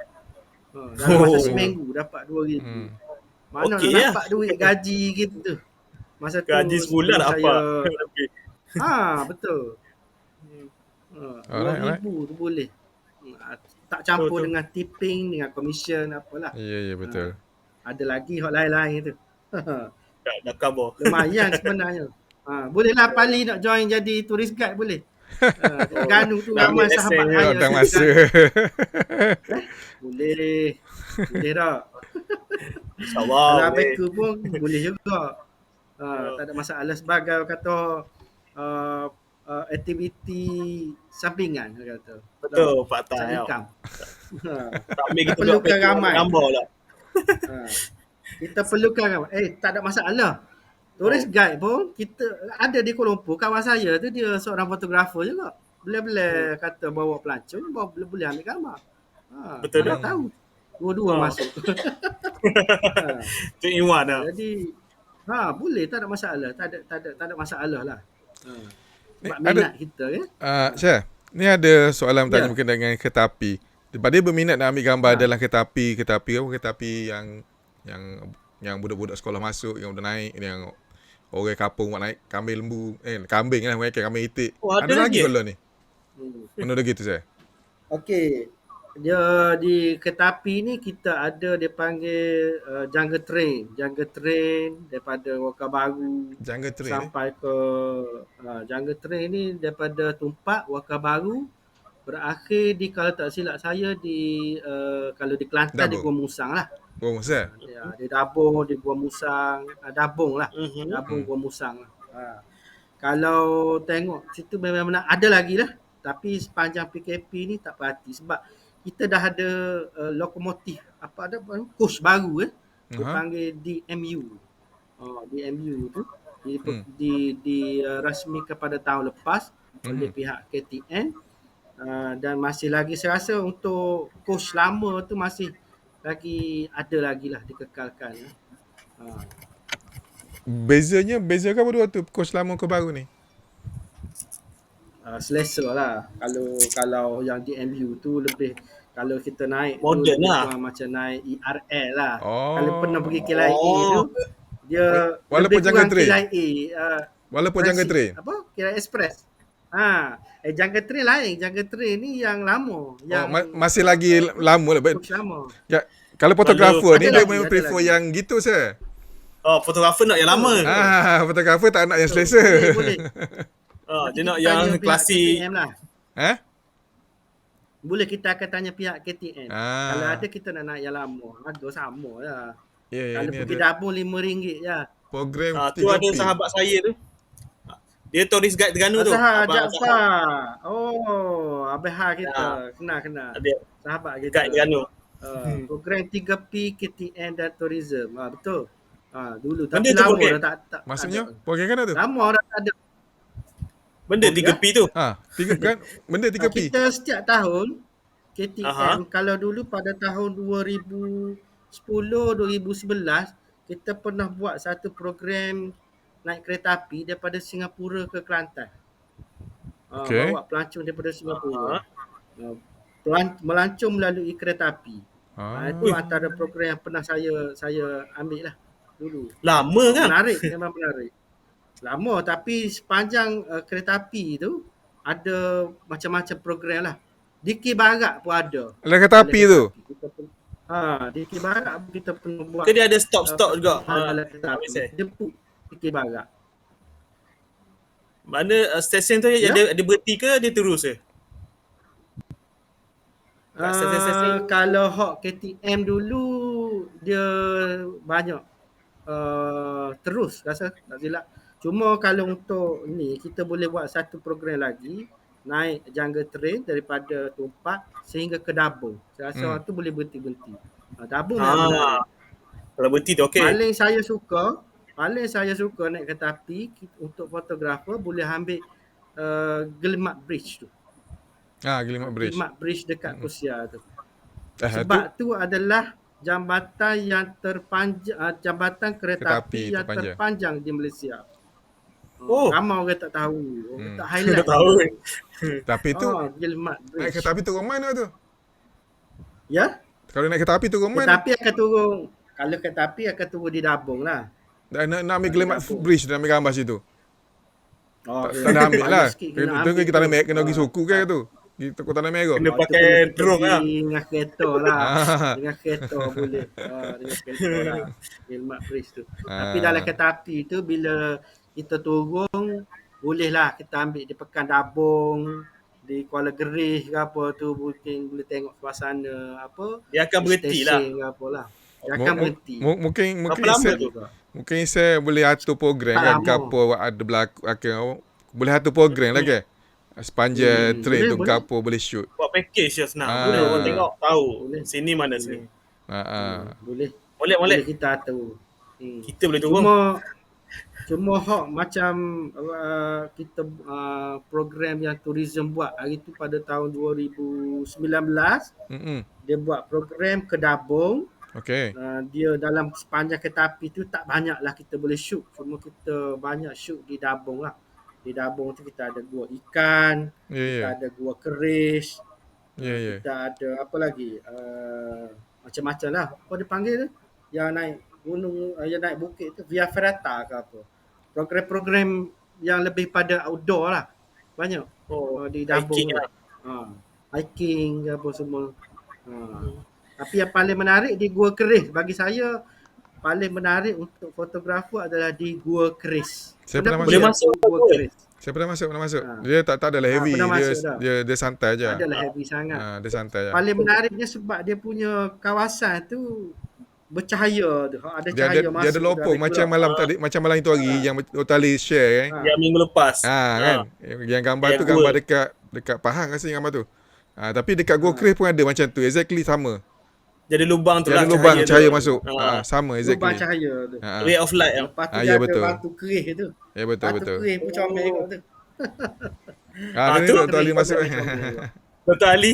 Dalam masa seminggu dapat 2,000. Mana nak dapat duit gaji gitu. Masa tu gaji sebulan apa? Betul. 2,000 tu boleh. Tak campur dengan tipping, dengan commission apalah. Ya, betul. Ada lagi hot lain-lain tu. Dah cover. Lumayan sebenarnya. Bolehlah Pali nak join jadi tourist guide boleh. Ganu tu ramai sahabat saya. Tak masa. Boleh tak? InsyaAllah. Kalau aku pun boleh juga. Tak ada masalah sebagai kata aktiviti sampingan kata. Betul, Pak Tan. Income. Tak ambil kita perlukan ramai. Gambar lah. Kita perlukan ramai. Tak ada masalah. Tourist guide pun kita ada di Kuala Lumpur. Kawan saya tu dia seorang fotografer juga. Boleh kata bawa pelancong, boleh ambil gambar. Betul dah tahu. Dua-dua masuk. Tu Iwan dah. Jadi boleh, tak ada masalah. Tak ada masalah lah. Sebab Ni minat kita ya. Syah, ni ada soalan tanya mungkin dengan kereta api. Dia berminat nak ambil gambar dalam kereta api yang budak-budak sekolah masuk, yang udah naik, yang orang kampung buat naik kambing lembu, kambing lah mereka, kambing itik. Ada lagi kalau ni. Mana dah gitu saya? Okey. Dia di kereta api ni kita ada dia panggil jungle train. Jungle train daripada Waka Baru Jungle train ni. sampai ke jungle train ni daripada Tumpak Waka Baru berakhir di, kalau tak silap saya, di kalau di Kelantan di Dabung. Gua Musang lah. Oh, Musa. Di Dabung, di Gua Musang, Dabung lah. Mhm. Dabung Gua Musang lah. Kalau tengok situ memang ada lagi lah. Tapi sepanjang PKP ni tak perhati sebab kita dah ada lokomotif apa ada kos baru dia Aha. panggil DMU. DMU tu dirasmikan pada tahun lepas oleh pihak KTN. Dan masih lagi saya rasa untuk kos lama tu masih lagi ada lagi lah dikekalkan. Beza ke apa dua tu? Kos lama ke baru ni? Selesa lah. Kalau yang DMU tu lebih, kalau kita naik Modern tu lebih lah. kurang macam naik ERL lah. Oh. Kalau pernah pergi KLIA tu dia Walaupun lebih jungle kurang train? KLIA. Walaupun jungle transit. train. Apa? KLIA Express. Jungle train lain. Jungle train ni yang lama. Yang Masih lagi lama lah. kos lama. Ya, kalau fotografer Ada ni dia lagi, memang ada prefer lagi. yang gitu saya. Oh, fotografer nak yang lama. Fotografer tak nak yang selesa. Boleh. Dia Nanti nak kita yang tanya pihak klasik. KTM lah. Boleh, kita akan tanya pihak KTN. Kalau ada kita nak naik yang lama, harga sama lah. Ya, Kalau ini pergi ada Dabung RM5 je. program Tu ada 3P. sahabat saya tu. Dia tourist guide Terengganu tu. Azhar Abang Jaafar. Abang Ha kita. Kena. Dia Sahabat kita. guide Terengganu. Program 3P KTN dan tourism. Betul. Dulu. Benda Tapi tu lama program? dah tak Maksudnya ada. program kan tu? Lama dah tak ada. Benda 3P tu. Tiga kan benda 3P. Kita setiap tahun KTM kalau dulu pada tahun 2010 2011 kita pernah buat satu program naik kereta api daripada Singapura ke Kelantan. Okey. Bawa pelancong daripada Singapura. Melancong melalui kereta api. Itu antara program yang pernah saya ambil lah dulu. Lama kan? Menarik, memang menarik. Lama, tapi sepanjang kereta api tu ada macam-macam program lah. Di Barat pun ada. Lah kereta api tu. Di Barat kita pernah buat. Ke dia ada stop-stop juga. Dalam kereta api. Jemput di Barat. Mana stesen tu dia berhenti ke dia terus je? Kalau hok KTM dulu dia banyak terus rasa tak silap. Cuma kalau untuk ni kita boleh buat satu program lagi naik jungle train daripada Tumpak sehingga ke Dabung. Saya rasa tu boleh berhenti-berhenti. Dabung kalau berhenti tu okey. Paling saya suka naik kereta api untuk fotografer boleh ambil Gelimat Bridge tu. Gelimat Bridge. Gelimat Bridge dekat Kosia tu. Sebab tu adalah jambatan yang terpanjang, jambatan kereta api yang terpanjang di Malaysia. Ramai orang tak tahu. Orang tak highlight. Tak tahu. Tapi tu Gelimat Bridge. naik kereta api turun mana tu? Ya? Kalau naik kereta api turun mana? Kereta api akan turun. Kalau kereta api akan turun di Dabung lah. Nak ambil Gelimat Bridge, nak ambil gambar situ. Tak nak ambil lah. Tunggu kita nak kena pergi suku ke tu. Kita kota merah. Kena pakai drone lah. Dengan kereta lah. Dengan kereta boleh. Dengan kereta lah. Gelimat Bridge tu. Tapi dalam kereta api tu bila kita turun, bolehlah kita ambil di Pekan Dabung, di Kuala Gerih ke apa tu, mungkin boleh tengok suasana apa. Dia akan berhenti lah. Ke apa lah. Dia akan berhenti. Mungkin saya boleh atur program kan ke apa ada berlaku boleh atur program lah ke. Sepanjang train tu ke apa boleh shoot. Buat package je senang. Boleh orang tengok tahu sini mana sini. Boleh. Boleh kita atur. Kita boleh turun. Cuma macam kita program yang tourism buat hari tu pada tahun 2019 dia buat program ke Dabung. Okey. Dia dalam sepanjang kereta api tu tak banyaklah kita boleh shoot. Cuma kita banyak shoot di Dabung lah. Di Dabung tu kita ada gua ikan, kita ada gua keris, kita ada apa lagi, macam-macam lah. Apa dia panggil tu? Yang naik gunung, yang naik bukit tu, Via Ferrata ke apa. Program-program yang lebih pada outdoor lah. Banyak di Dabung. Hiking lah. Hiking ke apa semua. Ha. Tapi yang paling menarik di Gua Keris. Bagi saya paling menarik untuk fotografer adalah di Gua Keris. Saya Pernah pernah pergi Boleh masuk. tak masuk ke Gua kot. Keris? Saya pernah masuk. Ha. Dia tak adalah heavy, Pernah dia masuk dah. dia santai Tak aja. adalah heavy sangat. Dia santai aja. Paling menariknya sebab dia punya kawasan tu bercahaya tu. Ada Dia cahaya ada masuk tu lopong ada macam gelap. malam tadi, macam malam itu hari yang Tali share kan. Ha. Yang minggu lepas. Kan. Yang gambar Yang tu gambar gold. dekat Pahang rasanya gambar tu. Tapi dekat Go Crave pun ada macam tu, exactly sama. Jadi lubang tu Dia lah ada lubang cahaya tu. masuk. Sama Lubang exactly. cahaya tu. Ray of light. Lepas tu Ah, dia ya, ada betul. batu keris tu. Ya betul. Batu keris pun comel kat tu. Ni tu Dr. Ali masuk. Dr. Ali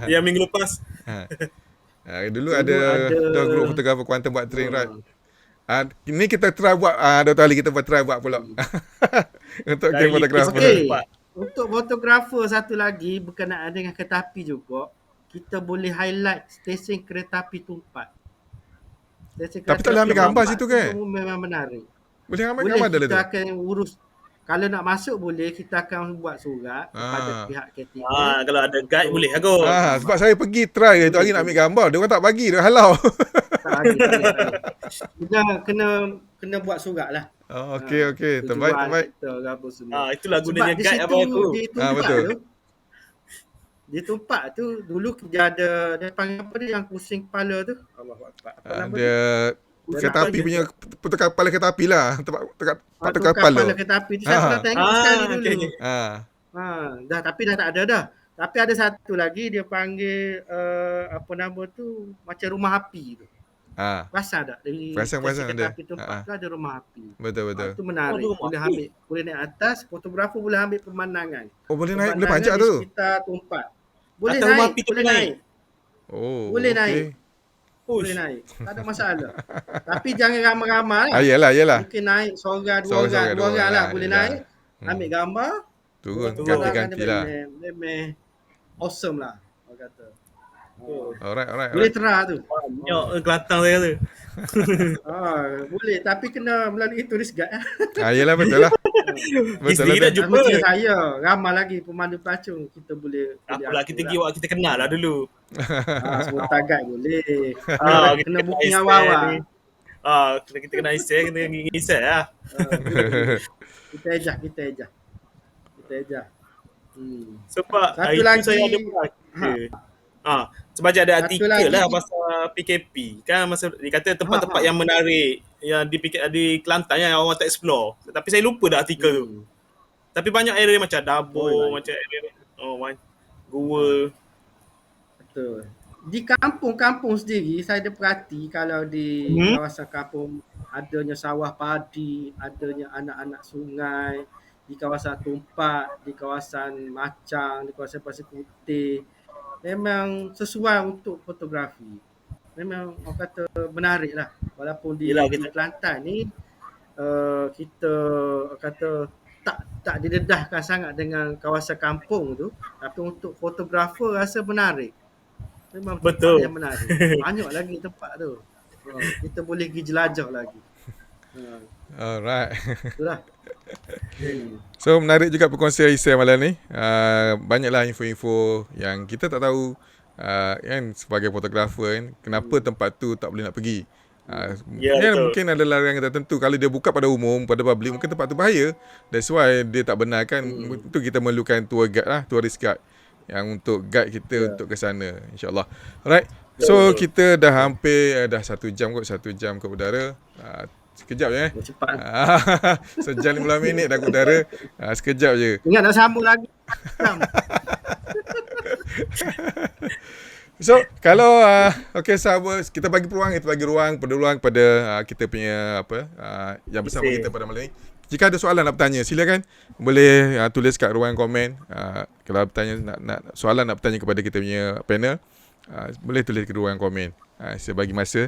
yang minggu lepas. Dulu Dulu ada ada- grup fotografer kuantum buat train right. Ni kita try buat Dr. Ali kita try buat pula. Untuk game Dari fotografer. Okey. Cepat. Untuk fotografer satu lagi berkenaan dengan kereta api juga, kita boleh highlight stesen kereta api Tumpat. Stesen Tapi tak boleh ambil gambar Tumpat situ tu kan? Memang menarik. Boleh ambil Boleh, gambar dah kita tu. akan urus. Kalau nak masuk boleh, kita akan buat surat kepada pihak caretaker. Kalau ada guide boleh aku. Sebab saya pergi try tu hari nak ambil gambar, dia orang tak bagi, dia halau. Tak lagi, tak lagi. Kena buat surat lah. Okey. Terbaik. Kita ke apa semua. Itulah gunanya Sebab di guide situ, apa aku. di Tumpat betul. tu, di Tumpat tu, dulu dia ada, dia panggil apa dia yang pusing kepala tu? Allahuakbar. Apa nama Dia kereta api punya tukar kepala kereta api lah. Tempat tukar tukar kepala. kepala kereta api tu. Saya pernah tengok sekali dulu. okey. Tapi dah tak ada dah. Tapi ada satu lagi dia panggil apa nama tu, macam rumah api tu. Perasan tak? Dari Perasan, stesen ada. kereta api Tumpat tu ada rumah api. Betul. Itu menarik. Oh, rumah Boleh api. boleh naik atas, fotografer boleh ambil pemandangan. Boleh naik, boleh Pemandangan panjat di tu. sekitar Tumpat. Boleh Atas rumah naik, api tu boleh naik? naik. Boleh okey. naik. Boleh naik. Tak ada masalah. Tapi jangan ramai-ramai lah. Yalah. Mungkin naik seorang, dua Seorang, orang lah. lah. Boleh Yelah. naik. Ambil gambar. Turun, Turun. ganti-ganti lah. Memang awesome lah. Orang kata. Alright. Boleh try tu. Banyak Kelantan saya kata. Boleh. Tapi kena melalui turis guide. Yalah, betul lah. Isteri dah tu. jumpa. Macam saya. Ramai lagi pemandu pelacung. Kita boleh. Apalah kita pergi awak kita kenal lah dulu. Semua guide boleh. Kita Kena kenal booking Isel awal-awal. ni. Kita kenal Isel, kita Isel lah. Kita ejah. Sebab Satu hari lagi- tu saya ada baca. Sebab ada Satu artikel lagi- lah pasal PKP. Kan masa dia kata tempat-tempat yang menarik yang di Kelantan yang orang tak explore. Tapi saya lupa dah artikel tu. Tapi banyak area macam Dabo, macam area Gua. Betul. Di kampung-kampung sendiri saya ada perhati kalau di kawasan kampung adanya sawah padi, adanya anak-anak sungai, di kawasan Tumpat, di kawasan Macang, di kawasan Pasir Putih. Memang sesuai untuk fotografi. Memang orang kata menarik lah. Walaupun di Yelah, kita- Kelantan ni kita orang kata tak didedahkan sangat dengan kawasan kampung tu, tapi untuk fotografer rasa menarik. Memang tempat Betul. yang menarik. Banyak lagi tempat tu. Kita boleh pergi jelajah lagi. Alright. Itulah. So menarik juga perkongsian Isai malam ni. Banyaklah info-info yang kita tak tahu kan sebagai fotografer kan, kenapa tempat tu tak boleh nak pergi. betul. Mungkin ada larangan tertentu. Kalau dia buka pada umum, pada public, mungkin tempat tu bahaya. That's why dia tak benarkan. Itu kita memerlukan tour guide lah, tourist guide yang untuk guide kita untuk ke sana, insyaAllah. Alright. So kita dah hampir dah 1 jam ke udara. Sekejap je Cepat. Sejam 15 minit dah ke udara. Sekejap je. Ingat nak sambung lagi. So kalau sahabat, kita bagi ruang pada kita punya yang bersama kita pada malam ni. Jika ada soalan nak bertanya, silakan boleh tulis kat ruang komen. Kalau bertanya nak soalan nak bertanya kepada kita punya panel, boleh tulis ke ruang komen. Saya bagi masa.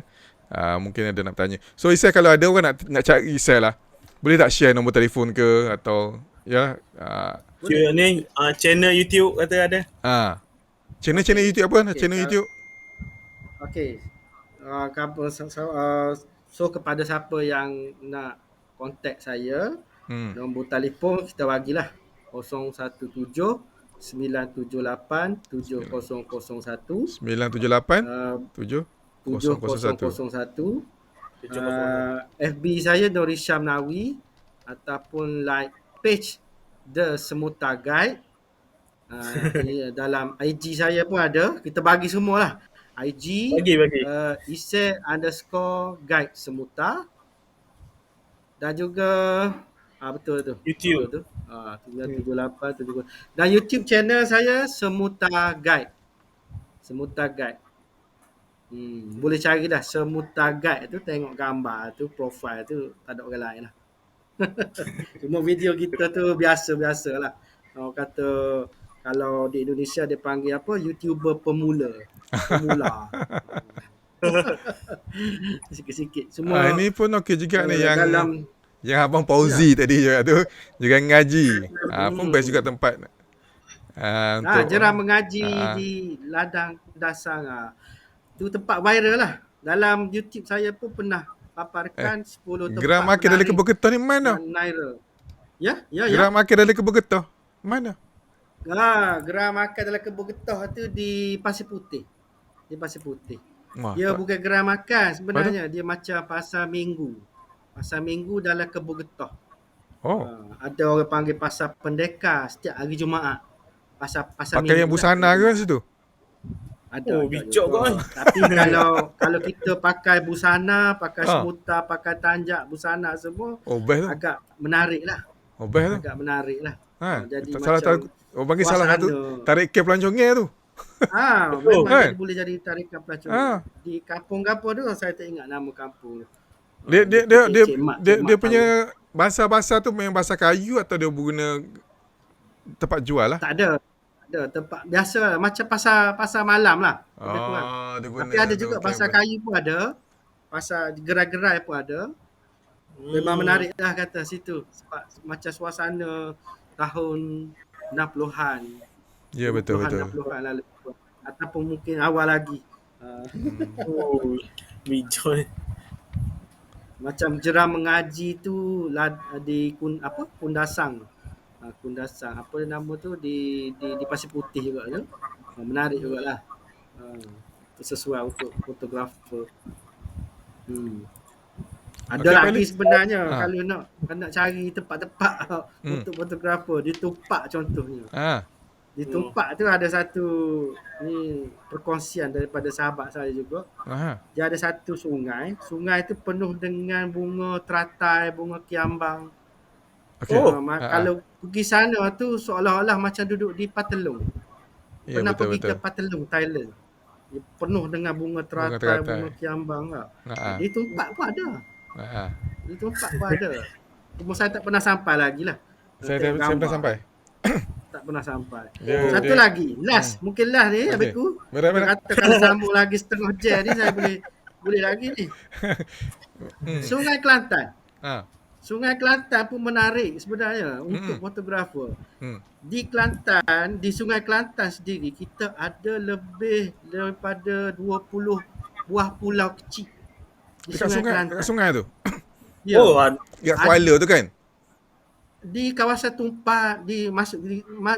Mungkin ada nak bertanya. So Isai, kalau ada orang nak cari Isai lah, boleh tak share nombor telefon ke atau Ni channel YouTube kata ada. Channel YouTube apa? Okay, Channel YouTube. Okey. So kepada siapa yang nak kontak saya, nombor telefon kita bagilah 017 978 7001 978 uh, 7001. 7001. 701. FB saya Nuri Syam Nawi ataupun like page The Semuta Guide. Dalam IG saya pun ada. Kita bagi semua lah. IG Bagi. ise_guide semuta. Dan juga betul tu. YouTube. Betul tu. 978 70. Dan YouTube channel saya Semuta Guide. Semuta Guide. Boleh cari dah Semuta Guide tu, tengok gambar tu, profile tu, tak ada orang lain lah. Cuma video kita tu biasa-biasa lah. Orang kata kalau di Indonesia dia panggil apa? YouTuber pemula. Sikit-sikit. Semua Ini pun okey juga ni yang dalam Abang Fauzi tadi juga tu, juga ngaji. Pun best juga tempat. Untuk Jerang mengaji di ladang dasar. Tu tempat viral lah. Dalam YouTube saya pun pernah paparkan 10 tempat gerak makan dalam kebun getah ni mana? viral. Ya. Gerak makan dalam kebun getah. Mana? Gerak makan dalam kebun getah tu di Pasir Putih. Di Pasir Putih. Dia bukan gerak makan sebenarnya. Dia macam pasar minggu. Pasar minggu dalam kebun getah. Ada orang panggil pasar pendekar setiap hari Jumaat. Pasar pakai minggu yang busana ke kan situ? Ada. Bijak kau kan. Tapi kalau kita pakai busana, pakai semuta, pakai tanjak, busana semua, best tu. agak menarik lah. Best tu. Agak menarik lah. Jadi bagi salah satu tarik ke pelancongnya tu. Memang boleh jadi tarikan pelancong. Di kampung-kampung tu saya tak ingat nama kampung. Dia punya bahasa tu memang bahasa kayu atau dia guna tempat jual lah? Tak ada. Ada tempat biasa macam pasar malam lah. Dia guna. Tapi ada juga pasar kayu pun ada. Pasar gerai-gerai pun ada. Memang menarik dah kata situ. Sebab macam suasana tahun 60-an. Ya, betul. 60-an lalu. Ataupun mungkin awal lagi. Bijak. Macam jerang mengaji tu di Kundasang. Kundasang. Apa nama tu di Pasir Putih juga ya. Menarik jugalah. Sesuai untuk fotografer. Ada lagi sebenarnya kalau nak cari tempat-tempat untuk fotografer di Tumpak contohnya. Di Tumpak tu ada satu ni perkongsian daripada sahabat saya juga. Dia ada satu sungai. Sungai tu penuh dengan bunga teratai, bunga kiambang. Kalau pergi sana tu seolah-olah macam duduk di Patelong. Pernah pergi ke Patelong, Thailand. Dia penuh dengan bunga teratai, bunga kiambang lah. Di Tumpak pun ada. Di Tumpak pun ada. Cuma saya tak pernah sampai lagi lah. Saya pernah sampai. Tak pernah sampai. Satu lagi, last. Mungkin last ni habisku. Dia kata kalau sambung lagi setengah jam ni saya boleh lagi ni. Sungai Kelantan. Sungai Kelantan pun menarik sebenarnya untuk fotografer. Di Kelantan, di Sungai Kelantan sendiri kita ada lebih daripada 20 buah pulau kecil. Di Sungai Kelantan. Dekat sungai tu? Ya. Dekat Kuala tu kan? Di kawasan Tumpak, di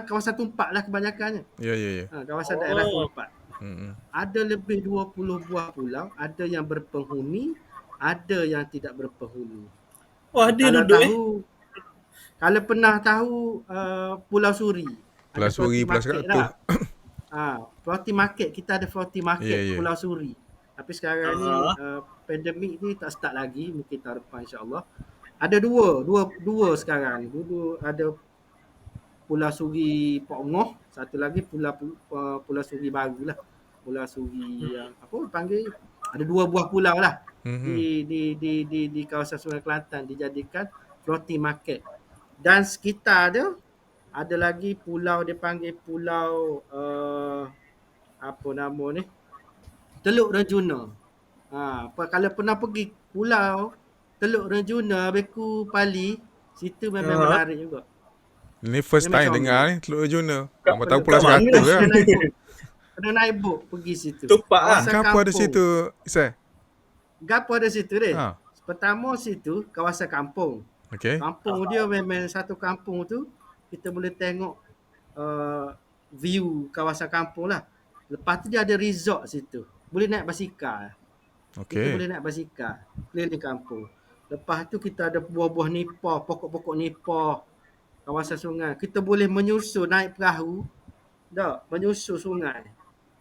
kawasan Tumpak lah kebanyakannya. Ya. Kawasan daerah Tumpak. Ada lebih 20 buah pulau, ada yang berpenghuni, ada yang tidak berpenghuni. Dia duduk Kalau pernah tahu Pulau Suri. Pulau Suri, Pulau Seratus. Floating market, kita ada floating market Pulau Suri. Tapi sekarang ni pandemik ni tak start lagi, mungkin tahun depan insya-Allah. Ada dua sekarang. Dulu ada Pulau Suri Pok Ngoh, satu lagi Pulau Suri baru lah. Pulau Suri yang panggil, ada dua buah pulau lah. Di kawasan Sungai Kelantan dijadikan floating market. Dan sekitar dia ada lagi pulau dia panggil pulau apa nama ni? Teluk Rejuna. Kalau pernah pergi pulau Teluk Rejuna, Beku Pali, situ memang menarik juga. Ni first time dengar ni Teluk Rejuna. Kamu tahu Pulau Seratus lah. Kena naik boat pergi situ. Tumpak lah. Gapo ada situ, Isai? Gapo ada situ deh. Pertama situ kawasan kampung. Okey. Kampung dia memang satu kampung tu kita boleh tengok view kawasan kampung lah. Lepas tu dia ada resort situ. Boleh naik basikal. Kita Okey. boleh naik basikal keliling kampung. Lepas tu kita ada buah-buah nipah, pokok-pokok nipah, kawasan sungai. Kita boleh menyusur naik perahu, menyusur sungai.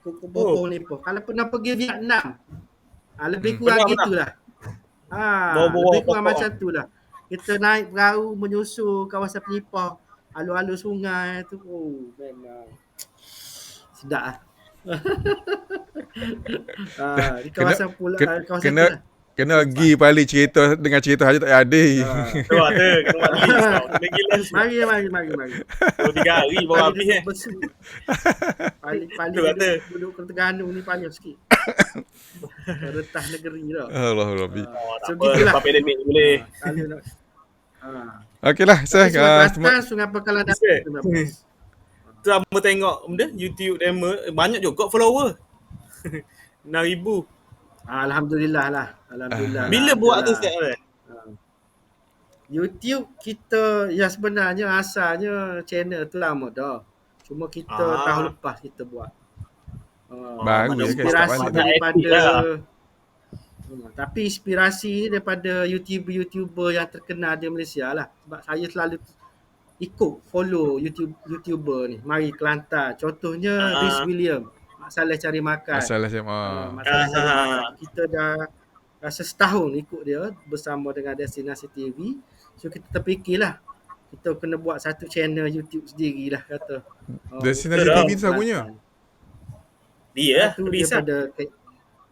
Oh, Pokok-pokok nipah. Kalau pernah pergi Vietnam, lebih Hmm. kurang pernah. gitulah. Bawah-bawah Lebih kurang pokok. macam tu lah. Kita naik perahu menyusur kawasan penipah, alur-alur sungai tu. Oh, memang sedap lah. Di Kena kawasan pula ke- kawasan tu kena lah. kena pergi balik cerita dengan cerita Haji tak ada. Tu lah tu. Kena buat list tau. Kena gila. Mari. 2-3 hari baru habis Duduk bersu. Pali Tu lah tu. duduk ke Terengganu ni panjang sikit. Retah negeri tau. Allah Rabbi. Oh, tak So, apa. gitulah. Lepas pandemik ni boleh. Kalau nak Okeylah, saya Sungai Kelantan, Sungai Pekalan dah Bisa. 19. Tu apa tengok benda YouTube demo banyak juga follower. 6,000. Alhamdulillah lah. Alhamdulillah. Bila buat tu Alhamdulillah. start YouTube kita sebenarnya asalnya channel tu lama dah. Cuma kita tahun lepas kita buat. Baru mana je kan, Inspirasi start balik. daripada Lah. tapi inspirasi ni daripada YouTuber yang terkenal di Malaysia lah. Sebab saya selalu ikut follow YouTuber ni. Mari Kelantan. Contohnya Rhys William. Masalah cari makan. Masalah saya Masalah cari makan. Kita dah rasa setahun ikut dia bersama dengan Destinasi TV. So kita terfikirlah kita kena buat satu channel YouTube sendirilah kata. Destinasi betul TV dah. tu siapa punya? Dia Tu Risa.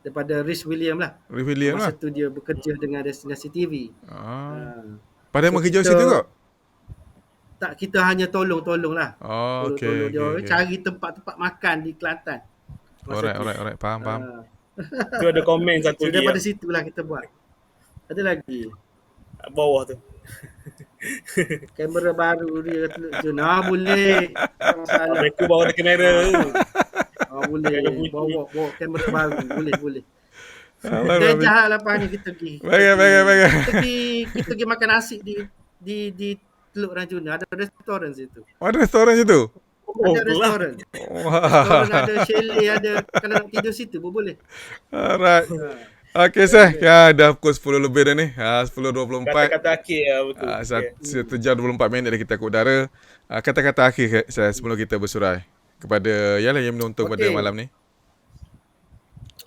daripada Rhys William lah. William Masa lah. tu dia bekerja dengan Destinasi TV. Pada So, kerja kita- situ kot? Tak, kita hanya tolong lah. Oh, okey. Tolong dia Okay. cari tempat-tempat makan di Kelantan. Masa tu. Alright. Faham. Tu ada komen So satu lagi daripada situlah kita buat. Ada lagi. kat bawah tu. Kamera baru dia teluk boleh. Tak masalah. Aku bawa ada kamera tu. Boleh. Jangan bunyi. Bawa kamera baru. Boleh. Allah Dan Rabbi. jahat lepas ni kita pergi. Baik. Kita pergi makan nasi di Teluk Ranjuna. Ada restoran situ. Ada restoran situ? Ada lah. restoran. Wah. Restoran ada chalet, ada kalau nak tidur situ pun boleh. Alright. Okey, Seh. Ya, dah pukul 10 lebih dah ni. 10.24. Kata-kata akhir lah betul. Satu jam 24 minit dah kita ke udara. Kata-kata akhir saya sebelum kita bersurai kepada yang menonton pada Okey. malam ni.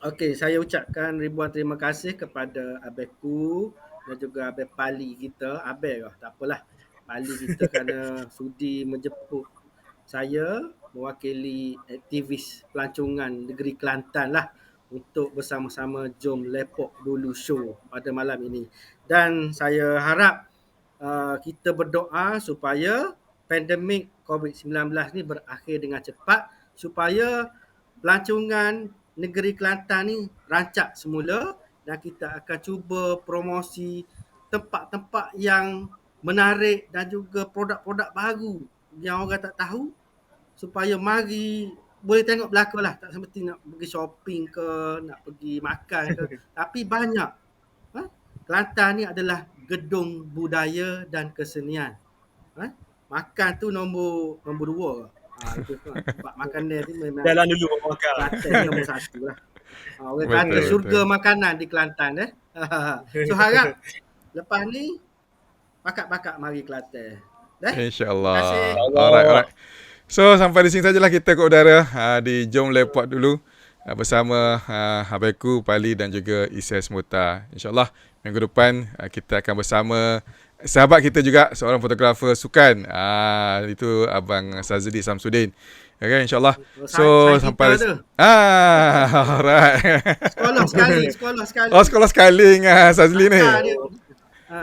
Okey, saya ucapkan ribuan terima kasih kepada Abeku dan juga Abel Pali kita. Abel lah, tak apalah. Pali kita kerana sudi menjemput saya mewakili aktivis pelancongan negeri Kelantan lah untuk bersama-sama jom lepok dulu show pada malam ini. Dan saya harap kita berdoa supaya pandemik COVID-19 ni berakhir dengan cepat supaya pelancongan negeri Kelantan ni rancak semula dan kita akan cuba promosi tempat-tempat yang menarik dan juga produk-produk baru yang orang tak tahu supaya mari boleh tengok belakang lah, tak semesti nak pergi shopping ke, nak pergi makan ke, tapi banyak. Kelantan ni adalah gedung budaya dan kesenian. Makan tu nombor 2. Tempat makan dia tu memang Jalan dulu bawa makan. Kelantan ni nombor 1 lah. Orang kata Betul, syurga betul. makanan di Kelantan So harap lepas ni pakat-pakat mari Kelantan. InsyaAllah. Terima kasih. Alright. So sampai di sini sajalah kita ke udara di Jom Lepak dulu bersama Habeku, Pali dan juga Ises Muta. InsyaAllah minggu depan kita akan bersama sahabat kita juga, seorang fotografer sukan. Itu Abang Sazli Samsudin. Okay, insyaAllah. So Sains sampai kita tu. alright. Sekolah sekali. Oh, sekolah sekali dengan Sazli ni.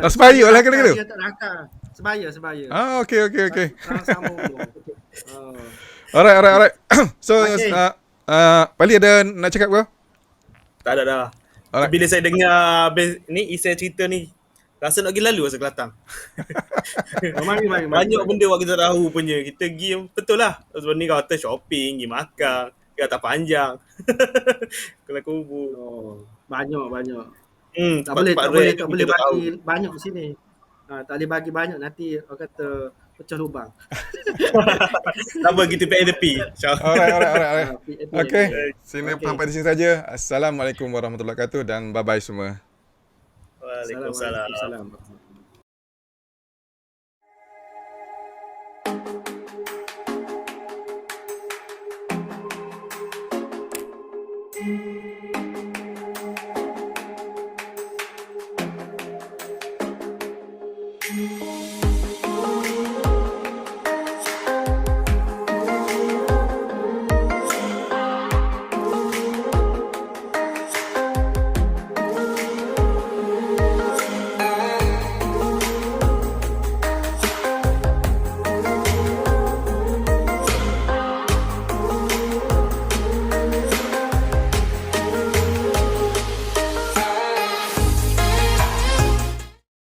Sebaya lah kena-kena. Dia tak nakal. Sebaya. Okey. Sama umur. Alright. So, Okay. Pali ada nak cakap ke? Tak ada dah. Alright. Bila saya dengar ni Isai cerita ni, rasa nak pergi lalu rasa Kelantan. Mari. Banyak benda yang kita tahu punya. Kita pergi betul lah. Sebab ni kata shopping, pergi makan, pergi atas panjang. Kena kubur. Banyak. Tak tempat-tempat boleh rare bagi kita tahu. banyak di sini. Tak boleh bagi banyak nanti orang kata pecah lubang. Tak apa, kita PAP. Alright. Okay, sini Okey. sampai di sini saja. Assalamualaikum warahmatullahi wabarakatuh dan bye-bye semua. Waalaikumsalam. Waalaikumsalam.